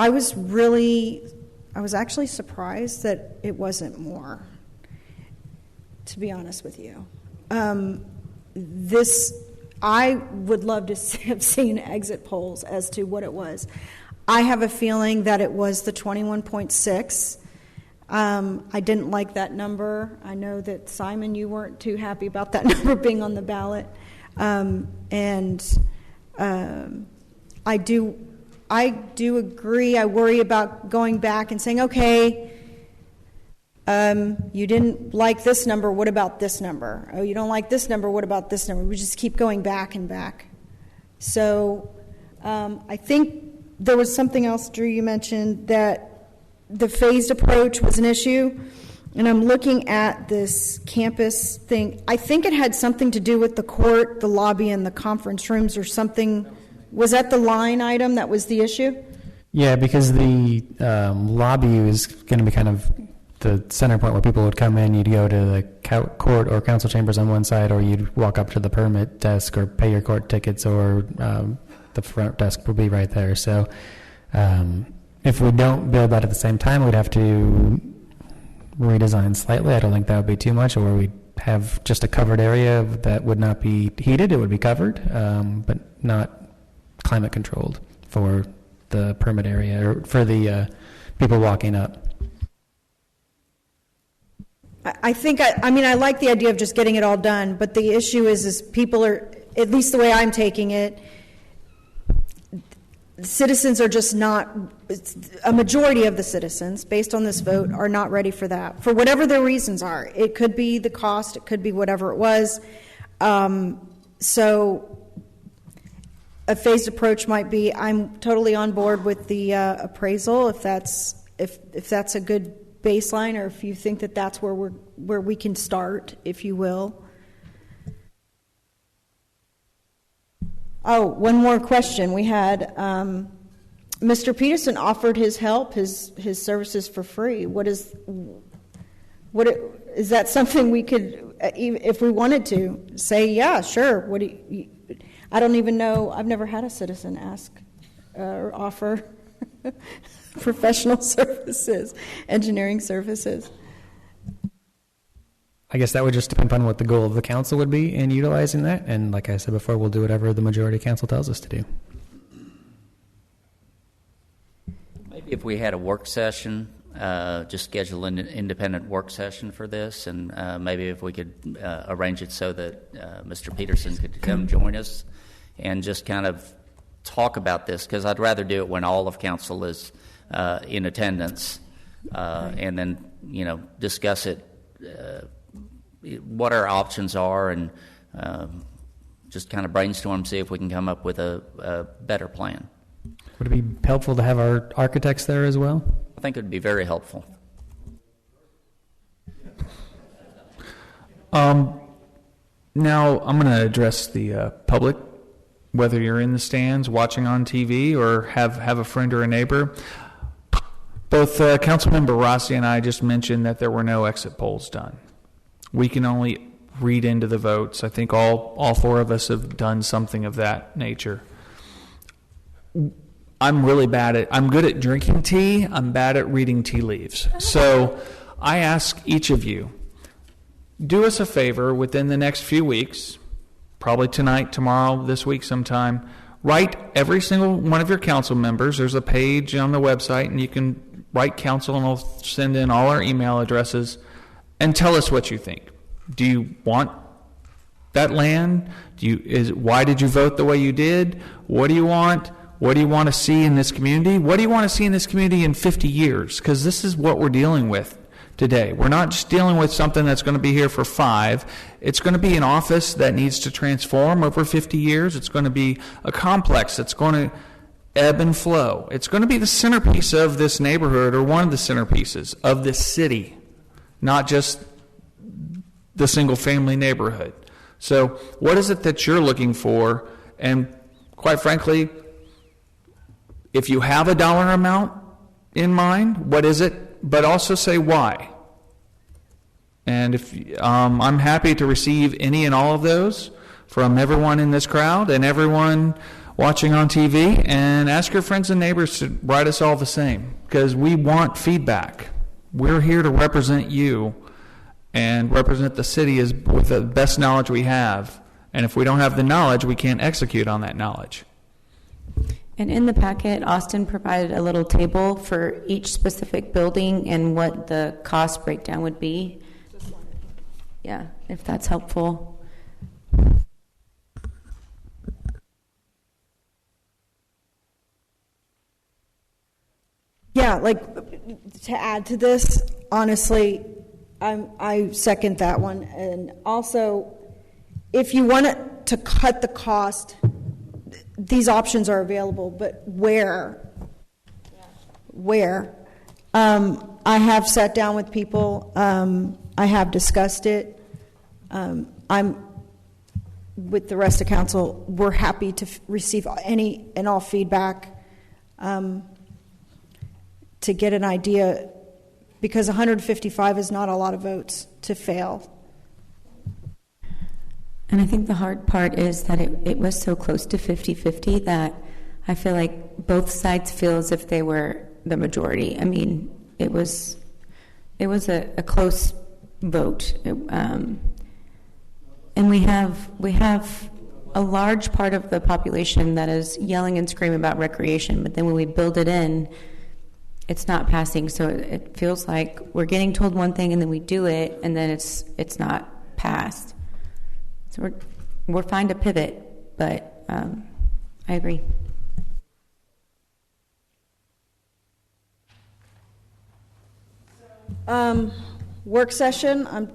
was actually surprised that it wasn't more, to be honest with you. I would love to have seen exit polls as to what it was. I have a feeling that it was the 21.6. I didn't like that number. I know that, Simon, you weren't too happy about that number being on the ballot. I do agree. I worry about going back and saying, okay, you didn't like this number, what about this number? Oh, you don't like this number, what about this number? We just keep going back and back. So I think there was something else, Drew, you mentioned, that the phased approach was an issue. And I'm looking at this campus thing. I think it had something to do with the court, the lobby, and the conference rooms or something. Was that the line item that was the issue? Yeah, because the lobby is going to be kind of the center point where people would come in. You'd go to the court or council chambers on one side, or you'd walk up to the permit desk or pay your court tickets, or the front desk will be right there. So if we don't build that at the same time, we'd have to redesign slightly. I don't think that would be too much, or we'd have just a covered area that would not be heated. It would be covered, but not climate controlled for the permit area or for the people walking up. I think, I like the idea of just getting it all done, but the issue is people are, at least the way I'm taking it, citizens are just not, a majority of the citizens, based on this vote, are not ready for that, for whatever their reasons are. It could be the cost, it could be whatever it was. So a phased approach might be, I'm totally on board with the appraisal, if that's a good baseline, or if you think that that's where we can start, if you will. Oh, one more question. We had Mr. Peterson offered his help, his services for free. Is that something we could, if we wanted to, say, yeah, sure? I don't even know. I've never had a citizen ask or offer professional services, engineering services. I guess that would just depend on what the goal of the council would be in utilizing that. And like I said before, we'll do whatever the majority council tells us to do. Maybe if we had a work session, just schedule an independent work session for this, and maybe if we could arrange it so that Mr. Peterson could come join us and just kind of talk about this, because I'd rather do it when all of council is in attendance, and then, discuss it, what our options are, and just kind of brainstorm, see if we can come up with a better plan. Would it be helpful to have our architects there as well? I think it would be very helpful. Now I'm going to address the public, whether you're in the stands, watching on TV, or have a friend or a neighbor. Both Councilmember Rossi and I just mentioned that there were no exit polls done. We can only read into the votes. I think all four of us have done something of that nature. I'm good at drinking tea. I'm bad at reading tea leaves. So I ask each of you, do us a favor within the next few weeks, probably tonight, tomorrow, this week sometime, write every single one of your council members. There's a page on the website, and you can write council, and we'll send in all our email addresses, and tell us what you think. Do you want that land? Why did you vote the way you did? What do you want? What do you want to see in this community? What do you want to see in this community in 50 years? Because this is what we're dealing with today. We're not just dealing with something that's going to be here for 5. It's going to be an office that needs to transform over 50 years. It's going to be a complex that's going to ebb and flow. It's going to be the centerpiece of this neighborhood, or one of the centerpieces of this city, not just the single-family neighborhood. So what is it that you're looking for? And quite frankly, if you have a dollar amount in mind, what is it? But also say why. And if I'm happy to receive any and all of those from everyone in this crowd and everyone watching on TV, and ask your friends and neighbors to write us all the same, because we want feedback. We're here to represent you and represent the city with the best knowledge we have. And if we don't have the knowledge, we can't execute on that knowledge. And in the packet, Austin provided a little table for each specific building and what the cost breakdown would be. Yeah, if that's helpful. Yeah, to add to this, honestly, I second that one. And also, if you want to cut the cost, these options are available, but where? Where? I have sat down with people. I have discussed it. I'm with the rest of council. We're happy to receive any and all feedback to get an idea, because 155 is not a lot of votes to fail. And I think the hard part is that it was so close to 50-50 that I feel like both sides feel as if they were the majority. I mean, it was a close vote. And we have a large part of the population that is yelling and screaming about recreation, but then when we build it in, it's not passing. So it feels like we're getting told one thing and then we do it, and then it's not passed. So we're fine to pivot, but I agree. Work session,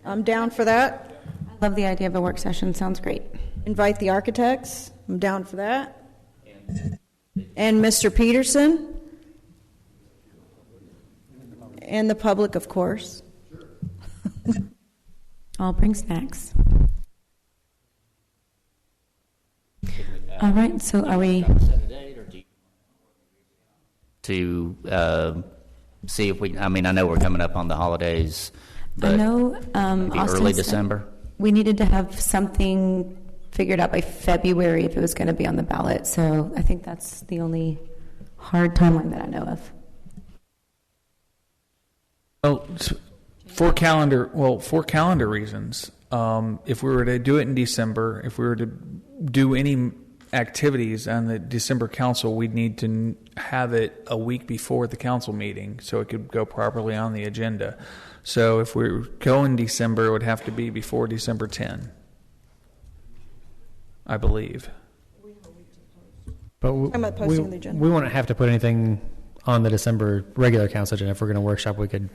I'm down for that. I love the idea of a work session. Sounds great. Invite the architects. I'm down for that. And Mr. Peterson. And the public, of course. I'll bring snacks. All right, so are we... To see if we... I mean, I know we're coming up on the holidays, but I know maybe early December? We needed to have something figured out by February if it was going to be on the ballot, so I think that's the only hard timeline that I know of. Well, for calendar reasons, if we were to do it in December, if we were to do any activities on the December council, we'd need to have it a week before the council meeting so it could go properly on the agenda. So if we go in December, it would have to be before December 10, I believe. But we won't have to put anything on the December regular council agenda. If we're going to workshop, we could.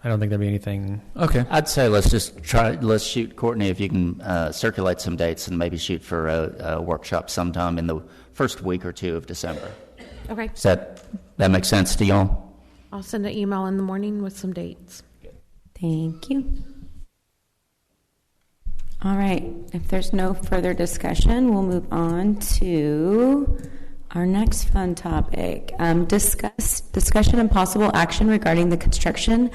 I don't think there'd be anything. Okay. I'd say let's shoot, Courtney, if you can circulate some dates and maybe shoot for a workshop sometime in the first week or two of December. Okay. Does that make sense to y'all? I'll send an email in the morning with some dates. Thank you. All right. If there's no further discussion, we'll move on to our next fun topic. Discussion and possible action regarding the construction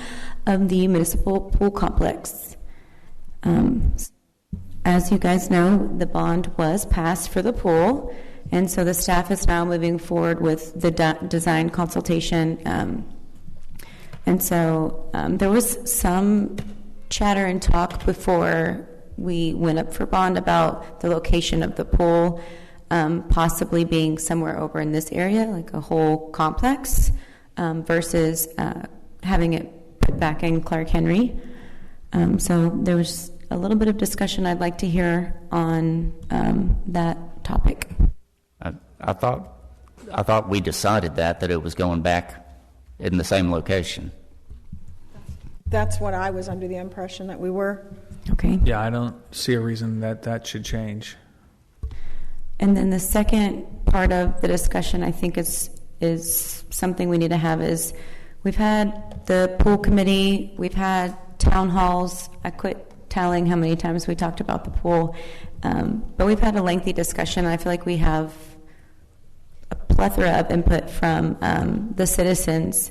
of the municipal pool complex. As you guys know, the bond was passed for the pool, and so the staff is now moving forward with the design consultation. And so there was some chatter and talk before we went up for bond about the location of the pool, possibly being somewhere over in this area, like a whole complex, versus having it put back in Clark Henry. So there was a little bit of discussion I'd like to hear on that topic. I thought we decided that it was going back in the same location. That's what I was under the impression that we were. Okay. Yeah, I don't see a reason that should change. And then the second part of the discussion, I think is something we need to have is we've had the pool committee, we've had town halls. I quit tallying how many times we talked about the pool, but we've had a lengthy discussion. I feel like we have a plethora of input from the citizens.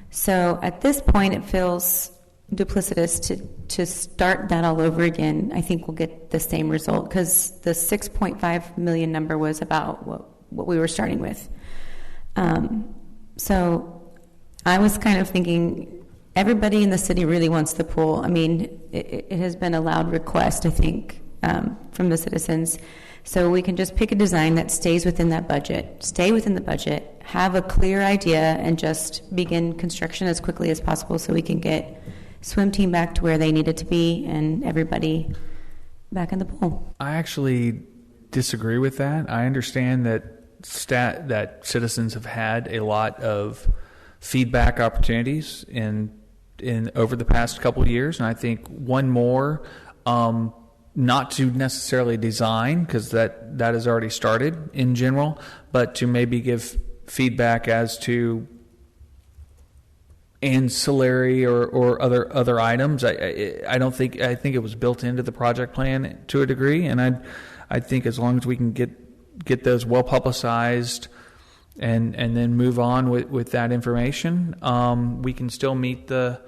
So at this point, it feels duplicitous to start that all over again. I think we'll get the same result because the 6.5 million number was about what we were starting with. So I was kind of thinking everybody in the city really wants the pool. I mean, it has been a loud request, I think, from the citizens. So we can just pick a design that stays within that budget, stay within the budget, have a clear idea, and just begin construction as quickly as possible so we can get swim team back to where they need it to be and everybody back in the pool. I actually disagree with that. I understand that citizens have had a lot of feedback opportunities in over the past couple of years, and I think one more, not to necessarily design, because that has already started in general, but to maybe give feedback as to ancillary or other items. I think it was built into the project plan to a degree, and I think as long as we can get those well publicized and then move on with that information, we can still meet the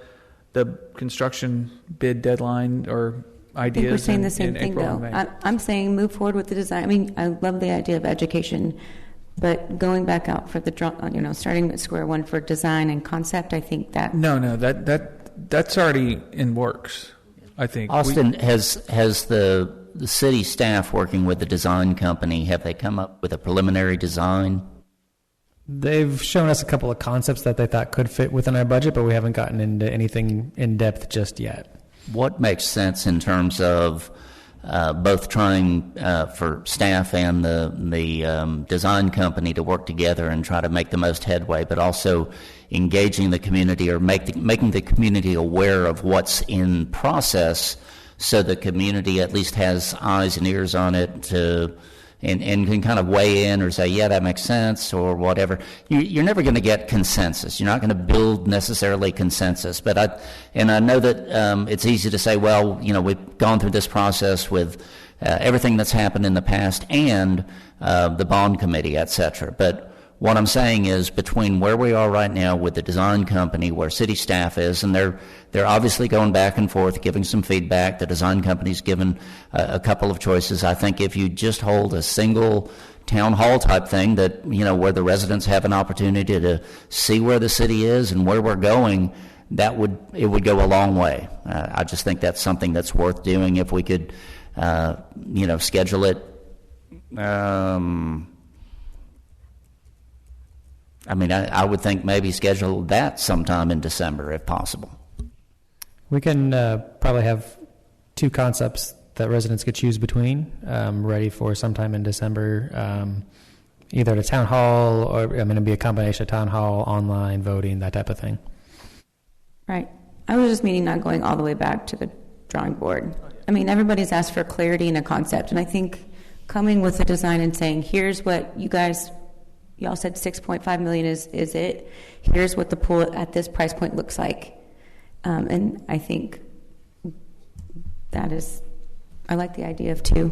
construction bid deadline or ideas. I think we're saying the same in thing, April though. and May. I'm saying move forward with the design. I mean, I love the idea of education, but going back out for the starting at square one for design and concept, I think that that's already in works. I think. Austin, has the city staff working with the design company, have they come up with a preliminary design? They've shown us a couple of concepts that they thought could fit within our budget, but we haven't gotten into anything in depth just yet. What makes sense in terms of both trying for staff and the design company to work together and try to make the most headway, but also engaging the community or making the community aware of what's in process so the community at least has eyes and ears on it and can kind of weigh in or say, yeah, that makes sense or whatever. You're never going to get consensus. You're not going to build necessarily consensus. But I know that it's easy to say, well, we've gone through this process with everything that's happened in the past and the bond committee, et cetera. But what I'm saying is between where we are right now with the design company, where city staff is, and they're obviously going back and forth, giving some feedback. The design company's given a couple of choices. I think if you just hold a single town hall type thing that, where the residents have an opportunity to see where the city is and where we're going, it would go a long way. I just think that's something that's worth doing if we could, schedule it. I would think maybe schedule that sometime in December if possible. We can probably have two concepts that residents could choose between, ready for sometime in December, either at a town hall or it'd be a combination of town hall, online, voting, that type of thing. Right. I was just meaning not going all the way back to the drawing board. I mean, everybody's asked for clarity in a concept, and I think coming with a design and saying, here's what y'all said 6.5 million is it. Here's what the pool at this price point looks like. And I think I like the idea of 2.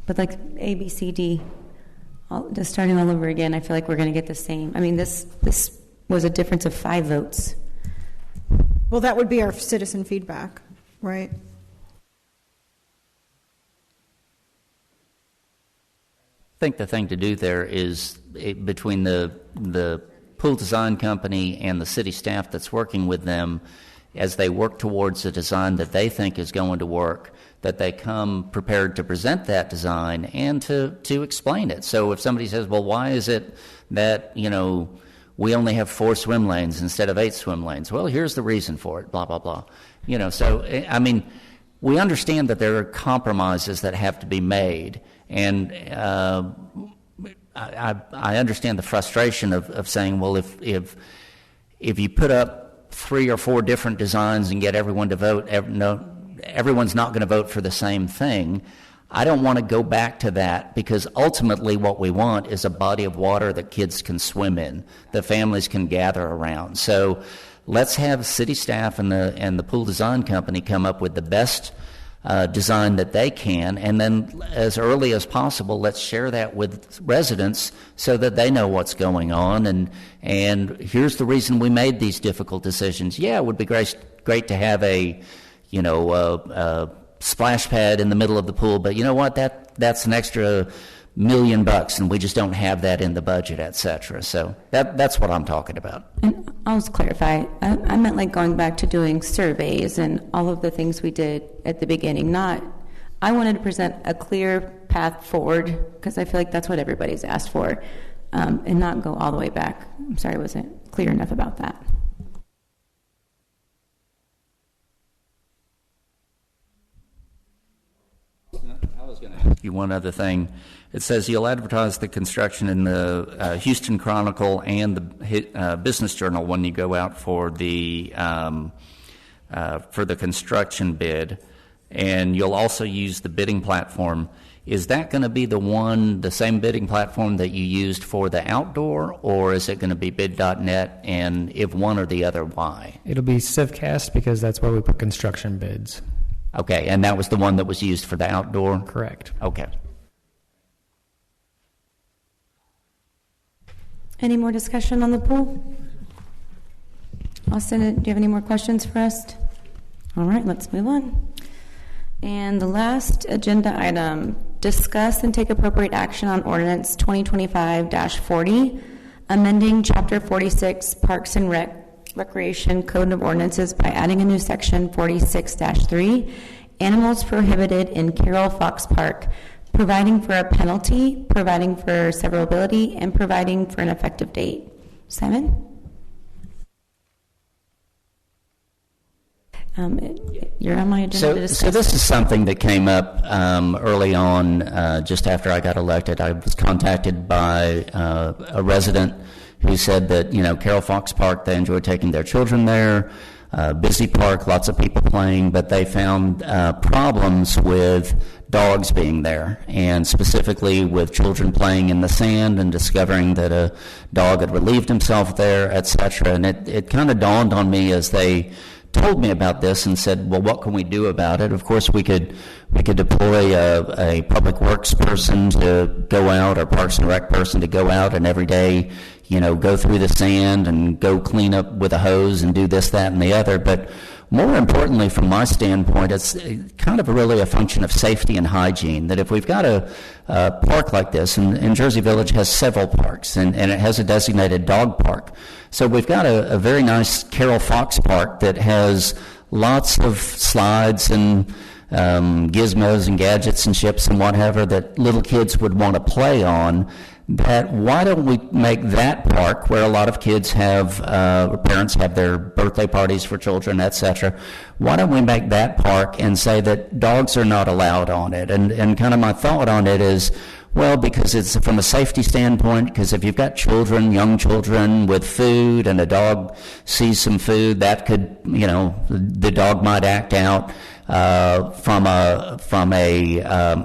But like A, B, C, D, just starting all over again, I feel like we're going to get the same. I mean, this was a difference of 5 votes. Well, that would be our citizen feedback, right? think the thing to do there is between the pool design company and the city staff that's working with them, as they work towards a design that they think is going to work, that they come prepared to present that design and to explain it. So if somebody says, well, why is it that, we only have 4 swim lanes instead of 8 swim lanes? Well, here's the reason for it, blah, blah, blah. So, we understand that there are compromises that have to be made, and I understand the frustration of saying, well, if you put up 3 or 4 different designs and get everyone to vote, everyone's not going to vote for the same thing. I don't want to go back to that, because ultimately what we want is a body of water that kids can swim in, that families can gather around. So let's have city staff and the pool design company come up with the best design that they can, and then as early as possible, let's share that with residents so that they know what's going on. And here's the reason we made these difficult decisions. Yeah, it would be great to have a splash pad in the middle of the pool, but you know what? That's an extra $1 million, and we just don't have that in the budget, etc. So that's what I'm talking about. And I'll just clarify. I meant like going back to doing surveys and all of the things we did at the beginning. I wanted to present a clear path forward, because I feel like that's what everybody's asked for, and not go all the way back. I'm sorry I wasn't clear enough about that. I was going to ask you one other thing. It says you'll advertise the construction in the Houston Chronicle and the Business Journal when you go out for the construction bid, and you'll also use the bidding platform. Is that going to be the same bidding platform that you used for the outdoor, or is it going to be bid.net, and if one or the other, why? It'll be Civcast, because that's where we put construction bids. Okay, and that was the one that was used for the outdoor? Correct. Okay. Any more discussion on the pool? Austin, do you have any more questions for us? All right, let's move on. And the last agenda item, discuss and take appropriate action on ordinance 2025-40, amending Chapter 46 Parks and Recreation Code of Ordinances by adding a new section 46-3, animals prohibited in Carroll Fox Park, providing for a penalty, providing for severability, and providing for an effective date. Simon? You're on my agenda to discuss. So this is something that came up early on, just after I got elected. I was contacted by a resident who said that, Carroll Fox Park, they enjoy taking their children there, busy park, lots of people playing, but they found problems with dogs being there, and specifically with children playing in the sand and discovering that a dog had relieved himself there, etc. And it kind of dawned on me as they told me about this and said, well, what can we do about it? Of course, we could deploy a public works person to go out, or Parks and Rec person to go out and every day, go through the sand and go clean up with a hose and do this, that, and the other. But more importantly, from my standpoint, it's kind of really a function of safety and hygiene, that if we've got a park like this, and Jersey Village has several parks, and it has a designated dog park. So we've got a very nice Carroll Fox Park that has lots of slides and gizmos and gadgets and ships and whatever that little kids would want to play on. That why don't we make that park, where a lot of kids have, parents have their birthday parties for children, etc. Why don't we make that park and say that dogs are not allowed on it? And kind of my thought on it is, well, because it's from a safety standpoint, because if you've got children, young children with food, and a dog sees some food, that could, the dog might act out. From a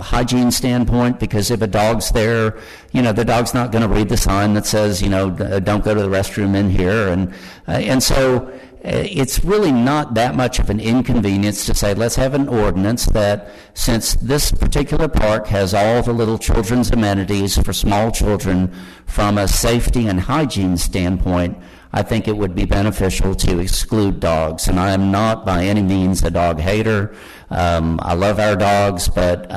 hygiene standpoint, because if a dog's there, the dog's not going to read the sign that says, don't go to the restroom in here, and so it's really not that much of an inconvenience to say, let's have an ordinance that, since this particular park has all the little children's amenities for small children, from a safety and hygiene standpoint, I think it would be beneficial to exclude dogs. And I am not by any means a dog hater. I love our dogs, but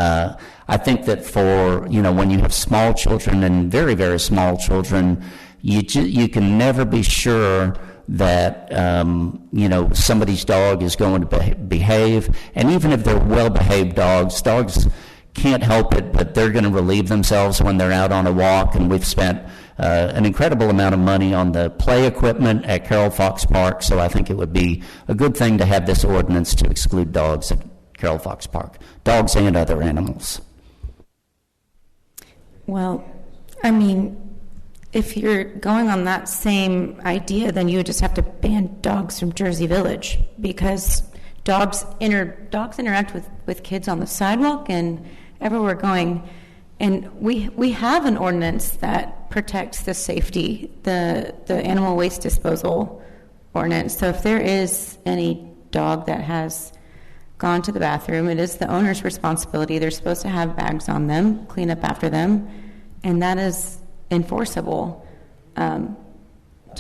I think that for, when you have small children and very, very small children, you can never be sure that, somebody's dog is going to behave. And even if they're well-behaved dogs can't help it, but they're going to relieve themselves when they're out on a walk. And we've spent an incredible amount of money on the play equipment at Carroll Fox Park, so I think it would be a good thing to have this ordinance to exclude dogs at Carroll Fox Park, dogs and other animals. Well, I mean, if you're going on that same idea, then you would just have to ban dogs from Jersey Village, because dogs interact with kids on the sidewalk and everywhere going. And we have an ordinance that protects the safety, the animal waste disposal ordinance. So if there is any dog that has gone to the bathroom, it is the owner's responsibility. They're supposed to have bags on them, clean up after them, and that is enforceable. To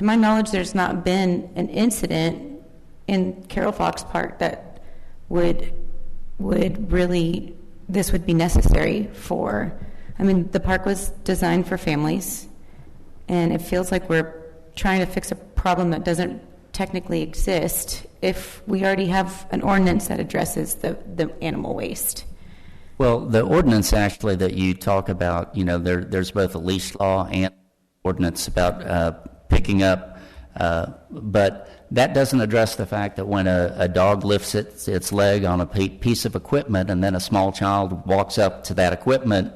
my knowledge, there's not been an incident in Carroll Fox Park that would really, this would be necessary for. I mean, the park was designed for families, and it feels like we're trying to fix a problem that doesn't technically exist if we already have an ordinance that addresses the animal waste. Well, the ordinance actually that you talk about, there's both a leash law and ordinance about picking up, but that doesn't address the fact that when a dog lifts its leg on a piece of equipment and then a small child walks up to that equipment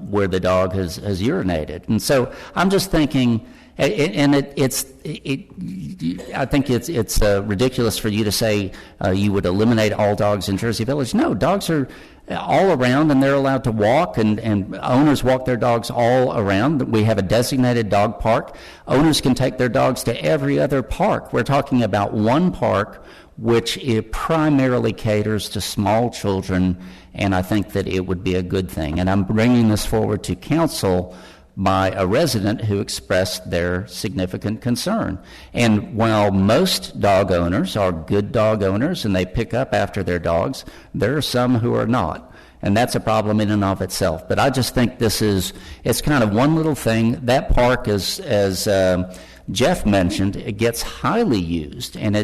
where the dog has urinated. And so I'm just thinking, and I think it's ridiculous for you to say you would eliminate all dogs in Jersey Village. No, dogs are all around, and they're allowed to walk, and owners walk their dogs all around. We have a designated dog park. Owners can take their dogs to every other park. We're talking about one park which it primarily caters to small children, and I think that it would be a good thing. And I'm bringing this forward to council by a resident who expressed their significant concern. And while most dog owners are good dog owners and they pick up after their dogs, there are some who are not. And that's a problem in and of itself. But I just think it's kind of one little thing. That park, as Jeff mentioned, it gets highly used and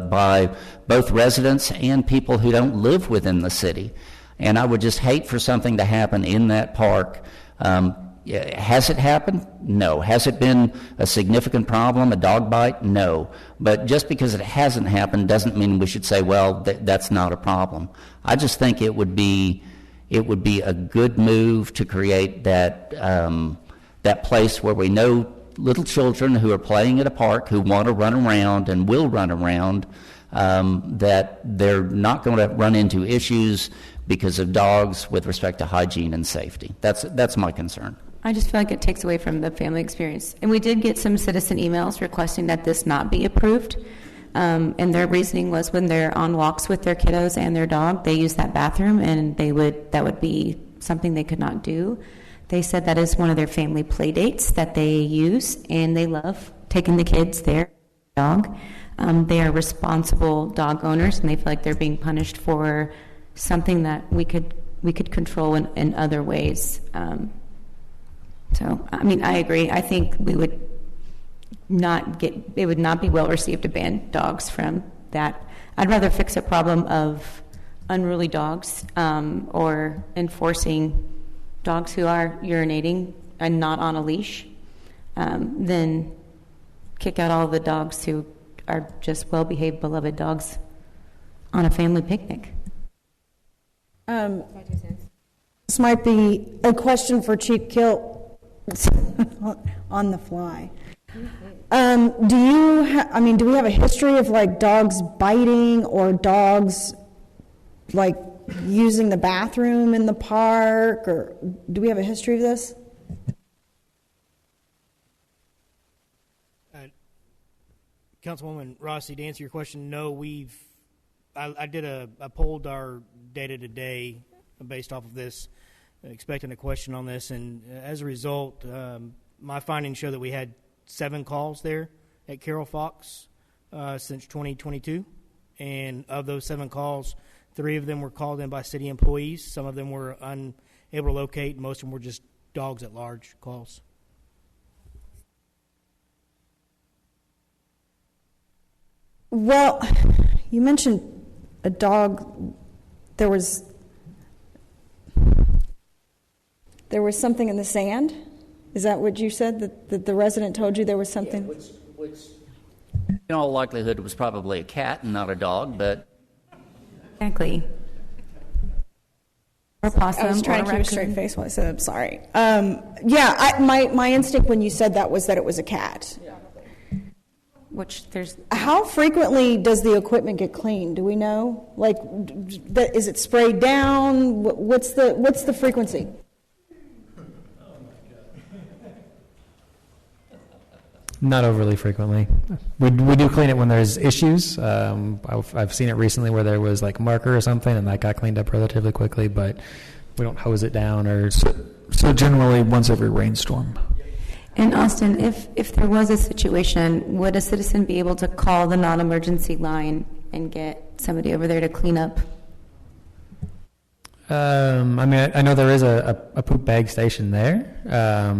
by both residents and people who don't live within the city. And I would just hate for something to happen in that park. Has it happened? No. Has it been a significant problem, a dog bite? No. But just because it hasn't happened doesn't mean we should say, well, that's not a problem. I just think it would be a good move to create that place where we know little children who are playing at a park who want to run around and will run around, that they're not going to run into issues because of dogs with respect to hygiene and safety. That's my concern. I just feel like it takes away from the family experience. And we did get some citizen emails requesting that this not be approved. And their reasoning was when they're on walks with their kiddos and their dog, they use that bathroom, and that would be something they could not do. They said that is one of their family play dates that they use, and they love taking the kids there, dog. They are responsible dog owners, and they feel like they're being punished for something that we could control in other ways. So, I mean, I agree. I think it would not be well received to ban dogs from that. I'd rather fix a problem of unruly dogs or enforcing dogs who are urinating and not on a leash than kick out all the dogs who are just well-behaved, beloved dogs on a family picnic. This might be a question for Chief Kilt on the fly. Do we have a history of like dogs biting or dogs like using the bathroom in the park, or do we have a history of this? Councilwoman Rossi, to answer your question, no, I polled our data today based off of this, expecting a question on this, and as a result, my findings show that we had 7 calls there at Carroll Fox since 2022, and of those 7 calls, 3 of them were called in by city employees. Some of them were unable to locate. Most of them were just dogs at large calls. Well, you mentioned a dog. There was something in the sand. Is that what you said? That the resident told you there was something? Yeah, which in all likelihood, it was probably a cat and not a dog, but... Exactly. Or possum. I was trying to keep a straight raccoon. face while I said I'm sorry. My instinct when you said that was that it was a cat. Which there's... How frequently does the equipment get cleaned? Do we know? Like, is it sprayed down? What's the frequency? Not overly frequently. We do clean it when there's issues. I've seen it recently where there was like a marker or something, and that got cleaned up relatively quickly, but we don't hose it down or... So generally once every rainstorm. And Austin, if there was a situation, would a citizen be able to call the non-emergency line and get somebody over there to clean up? I know there is a poop bag station there.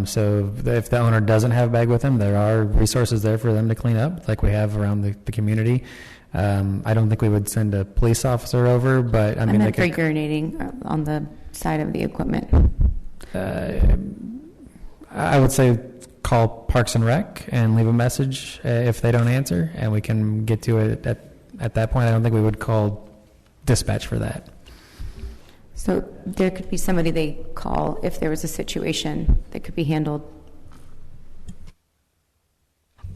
So if the owner doesn't have a bag with them, there are resources there for them to clean up, like we have around the community. I don't think we would send a police officer over, but I meant for urinating on the side of the equipment. I would say call Parks and Rec and leave a message if they don't answer, and we can get to it at that point. I don't think we would call dispatch for that. So there could be somebody they call if there was a situation that could be handled.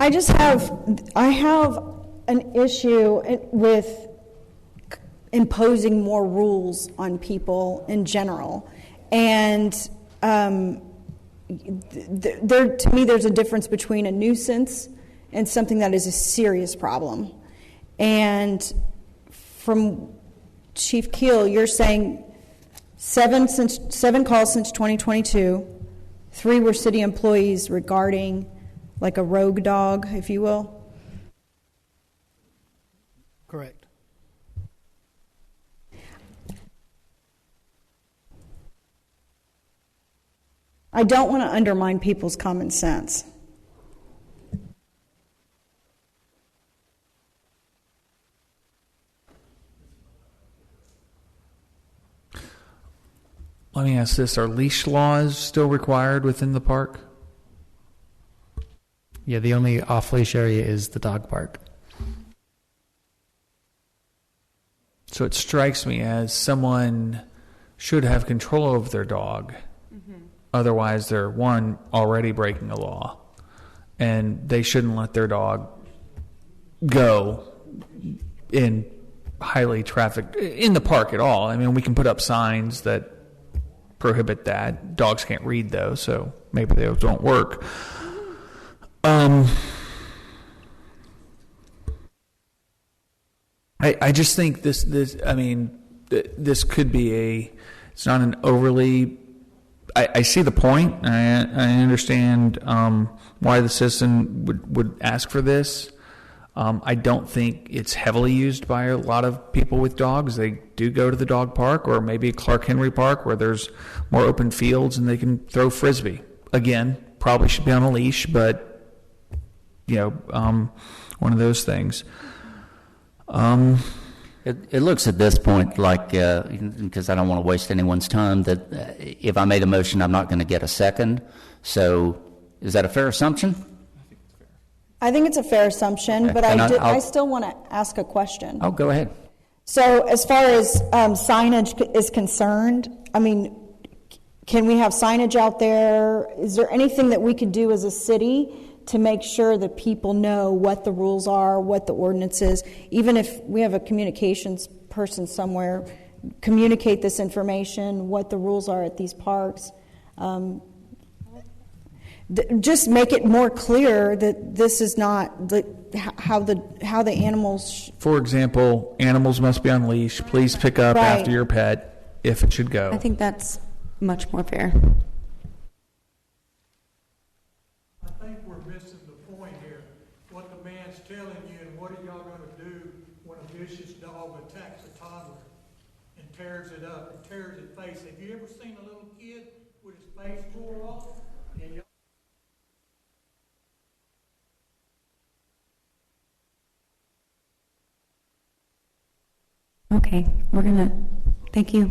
I have an issue with imposing more rules on people in general, and to me there's a difference between a nuisance and something that is a serious problem. And from Chief Keel, you're saying 7 calls since 2022, 3 were city employees regarding like a rogue dog, if you will. Correct. I don't want to undermine people's common sense. Let me ask this. Are leash laws still required within the park? Yeah, the only off-leash area is the dog park. So it strikes me as someone should have control over their dog. Mm-hmm. Otherwise, they're, one, already breaking a law. And they shouldn't let their dog go in highly trafficked, in the park at all. I mean, we can put up signs that prohibit that. Dogs can't read, though, so maybe those don't work. I just think this could be it's not an overly, I see the point. I understand why the citizen would ask for this. I don't think it's heavily used by a lot of people with dogs. They do go to the dog park or maybe Clark Henry Park where there's more open fields and they can throw Frisbee. Again, probably should be on a leash, but, one of those things. It looks at this point like, because I don't want to waste anyone's time, that if I made a motion, I'm not going to get a second. So is that a fair assumption? I think it's a fair assumption, okay. But I still want to ask a question. Oh, go ahead. So as far as signage is concerned, I mean, can we have signage out there? Is there anything that we could do as a city to make sure that people know what the rules are, what the ordinance is? Even if we have a communications person somewhere, communicate this information, what the rules are at these parks. Just make it more clear that this is not how the animals. For example, animals must be on leash. Please pick up after your pet if it should go. I think that's much more fair. I think we're missing the point here. What the man's telling you, and what are y'all going to do when a vicious dog attacks a toddler? tears his face. Have you ever seen a little kid with his face tore off? And you Okay, thank you.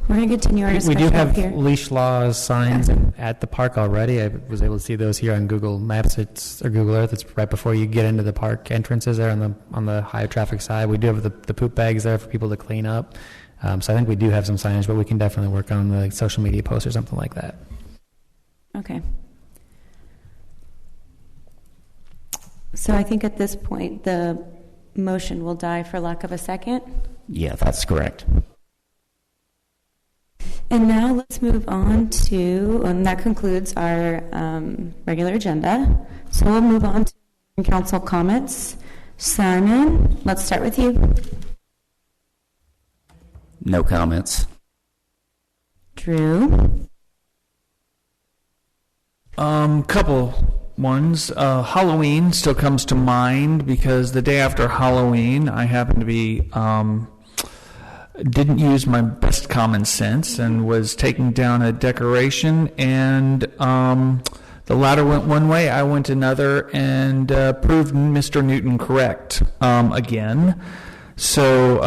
We're gonna continue our We discussion do up have here. leash laws signs at the park already. I was able to see those here on Google Maps. Or Google Earth. It's right before you get into the park entrances there on the high traffic side. We do have the poop bags there for people to clean up. So I think we do have some signage, but we can definitely work on the social media posts or something like that. Okay. So I think at this point, the motion will die for lack of a second. Yeah, that's correct. And now let's move on to, and that concludes our regular agenda. So we'll move on to council comments. Simon, let's start with you. No comments. Drew. Couple ones. Halloween still comes to mind because the day after Halloween, I happened to be didn't use my best common sense and was taking down a decoration, and the ladder went one way, I went another, and proved Mr. Newton correct again. So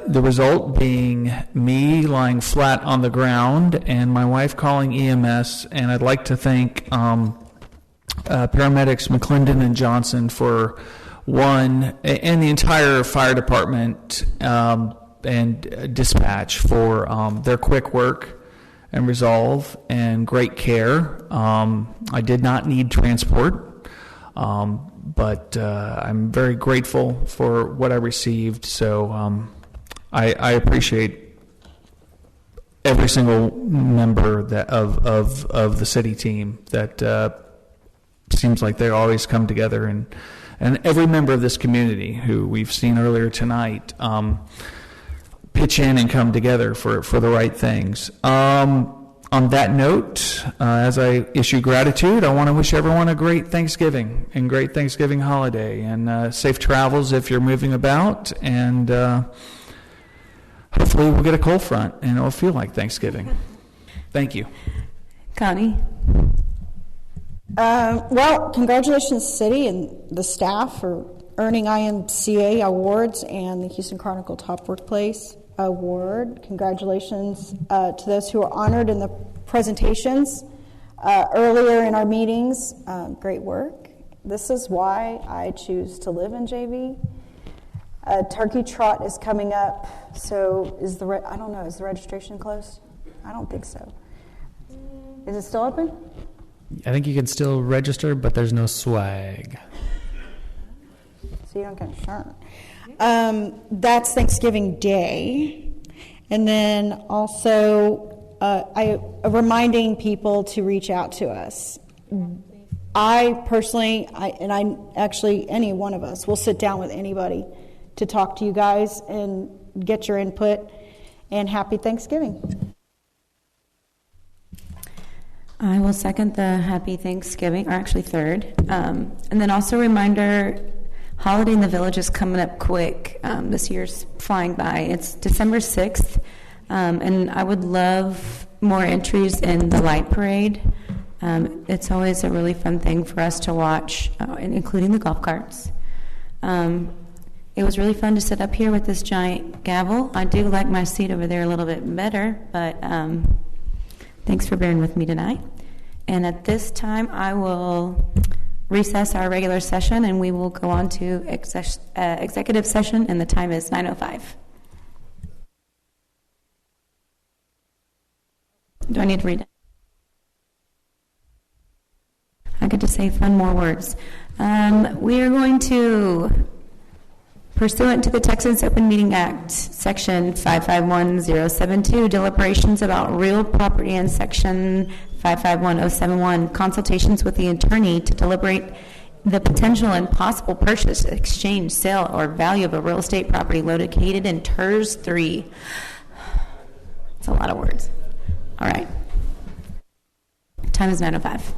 the result being me lying flat on the ground and my wife calling EMS, and I'd like to thank paramedics McClendon and Johnson for one, and the entire fire department and dispatch for their quick work and resolve and great care. I did not need transport, but I'm very grateful for what I received. So I appreciate every single member of the city team. That seems like they always come together, and every member of this community who we've seen earlier tonight pitch in and come together for the right things. On that note, as I issue gratitude, I want to wish everyone a great Thanksgiving and great Thanksgiving holiday, and safe travels if you're moving about, and hopefully we'll get a cold front and it'll feel like Thanksgiving. Thank you. Connie. Well, congratulations, City and the staff, for earning IMCA awards and the Houston Chronicle Top Workplace Award. Congratulations to those who are honored in the presentations earlier in our meetings. Great work. This is why I choose to live in JV. Turkey Trot is coming up, so I don't know, is the registration closed? I don't think so. Is it still open? I think you can still register, but there's no swag. So you don't get a shirt. That's Thanksgiving Day. And then also reminding people to reach out to us. I personally, any one of us will sit down with anybody to talk to you guys and get your input. And happy Thanksgiving. I will second the happy Thanksgiving, or actually third. And then also a reminder, Holiday in the Village is coming up quick. This year's flying by. It's December 6th, and I would love more entries in the light parade. It's always a really fun thing for us to watch, including the golf carts. It was really fun to sit up here with this giant gavel. I do like my seat over there a little bit better, but thanks for bearing with me tonight. And at this time, I will recess our regular session, and we will go on to executive session, and the time is 9:05. Do I need to read it? I get to say fun more words. We are going to, pursuant to the Texas Open Meeting Act, Section 551072, deliberations about real property, and Section 551071, consultations with the attorney to deliberate the potential and possible purchase, exchange, sale, or value of a real estate property located in TERS 3. It's a lot of words. All right. Time is 9:05.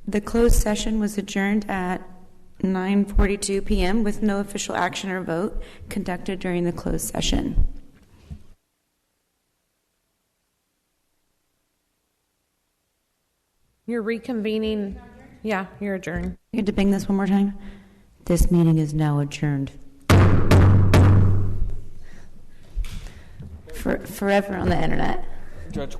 The closed session was adjourned at 9:42 p.m. with no official action or vote conducted during the closed session. You're reconvening. Yeah, you're adjourned. You had to bing this one more time. This meeting is now adjourned. Forever on the internet. Judge.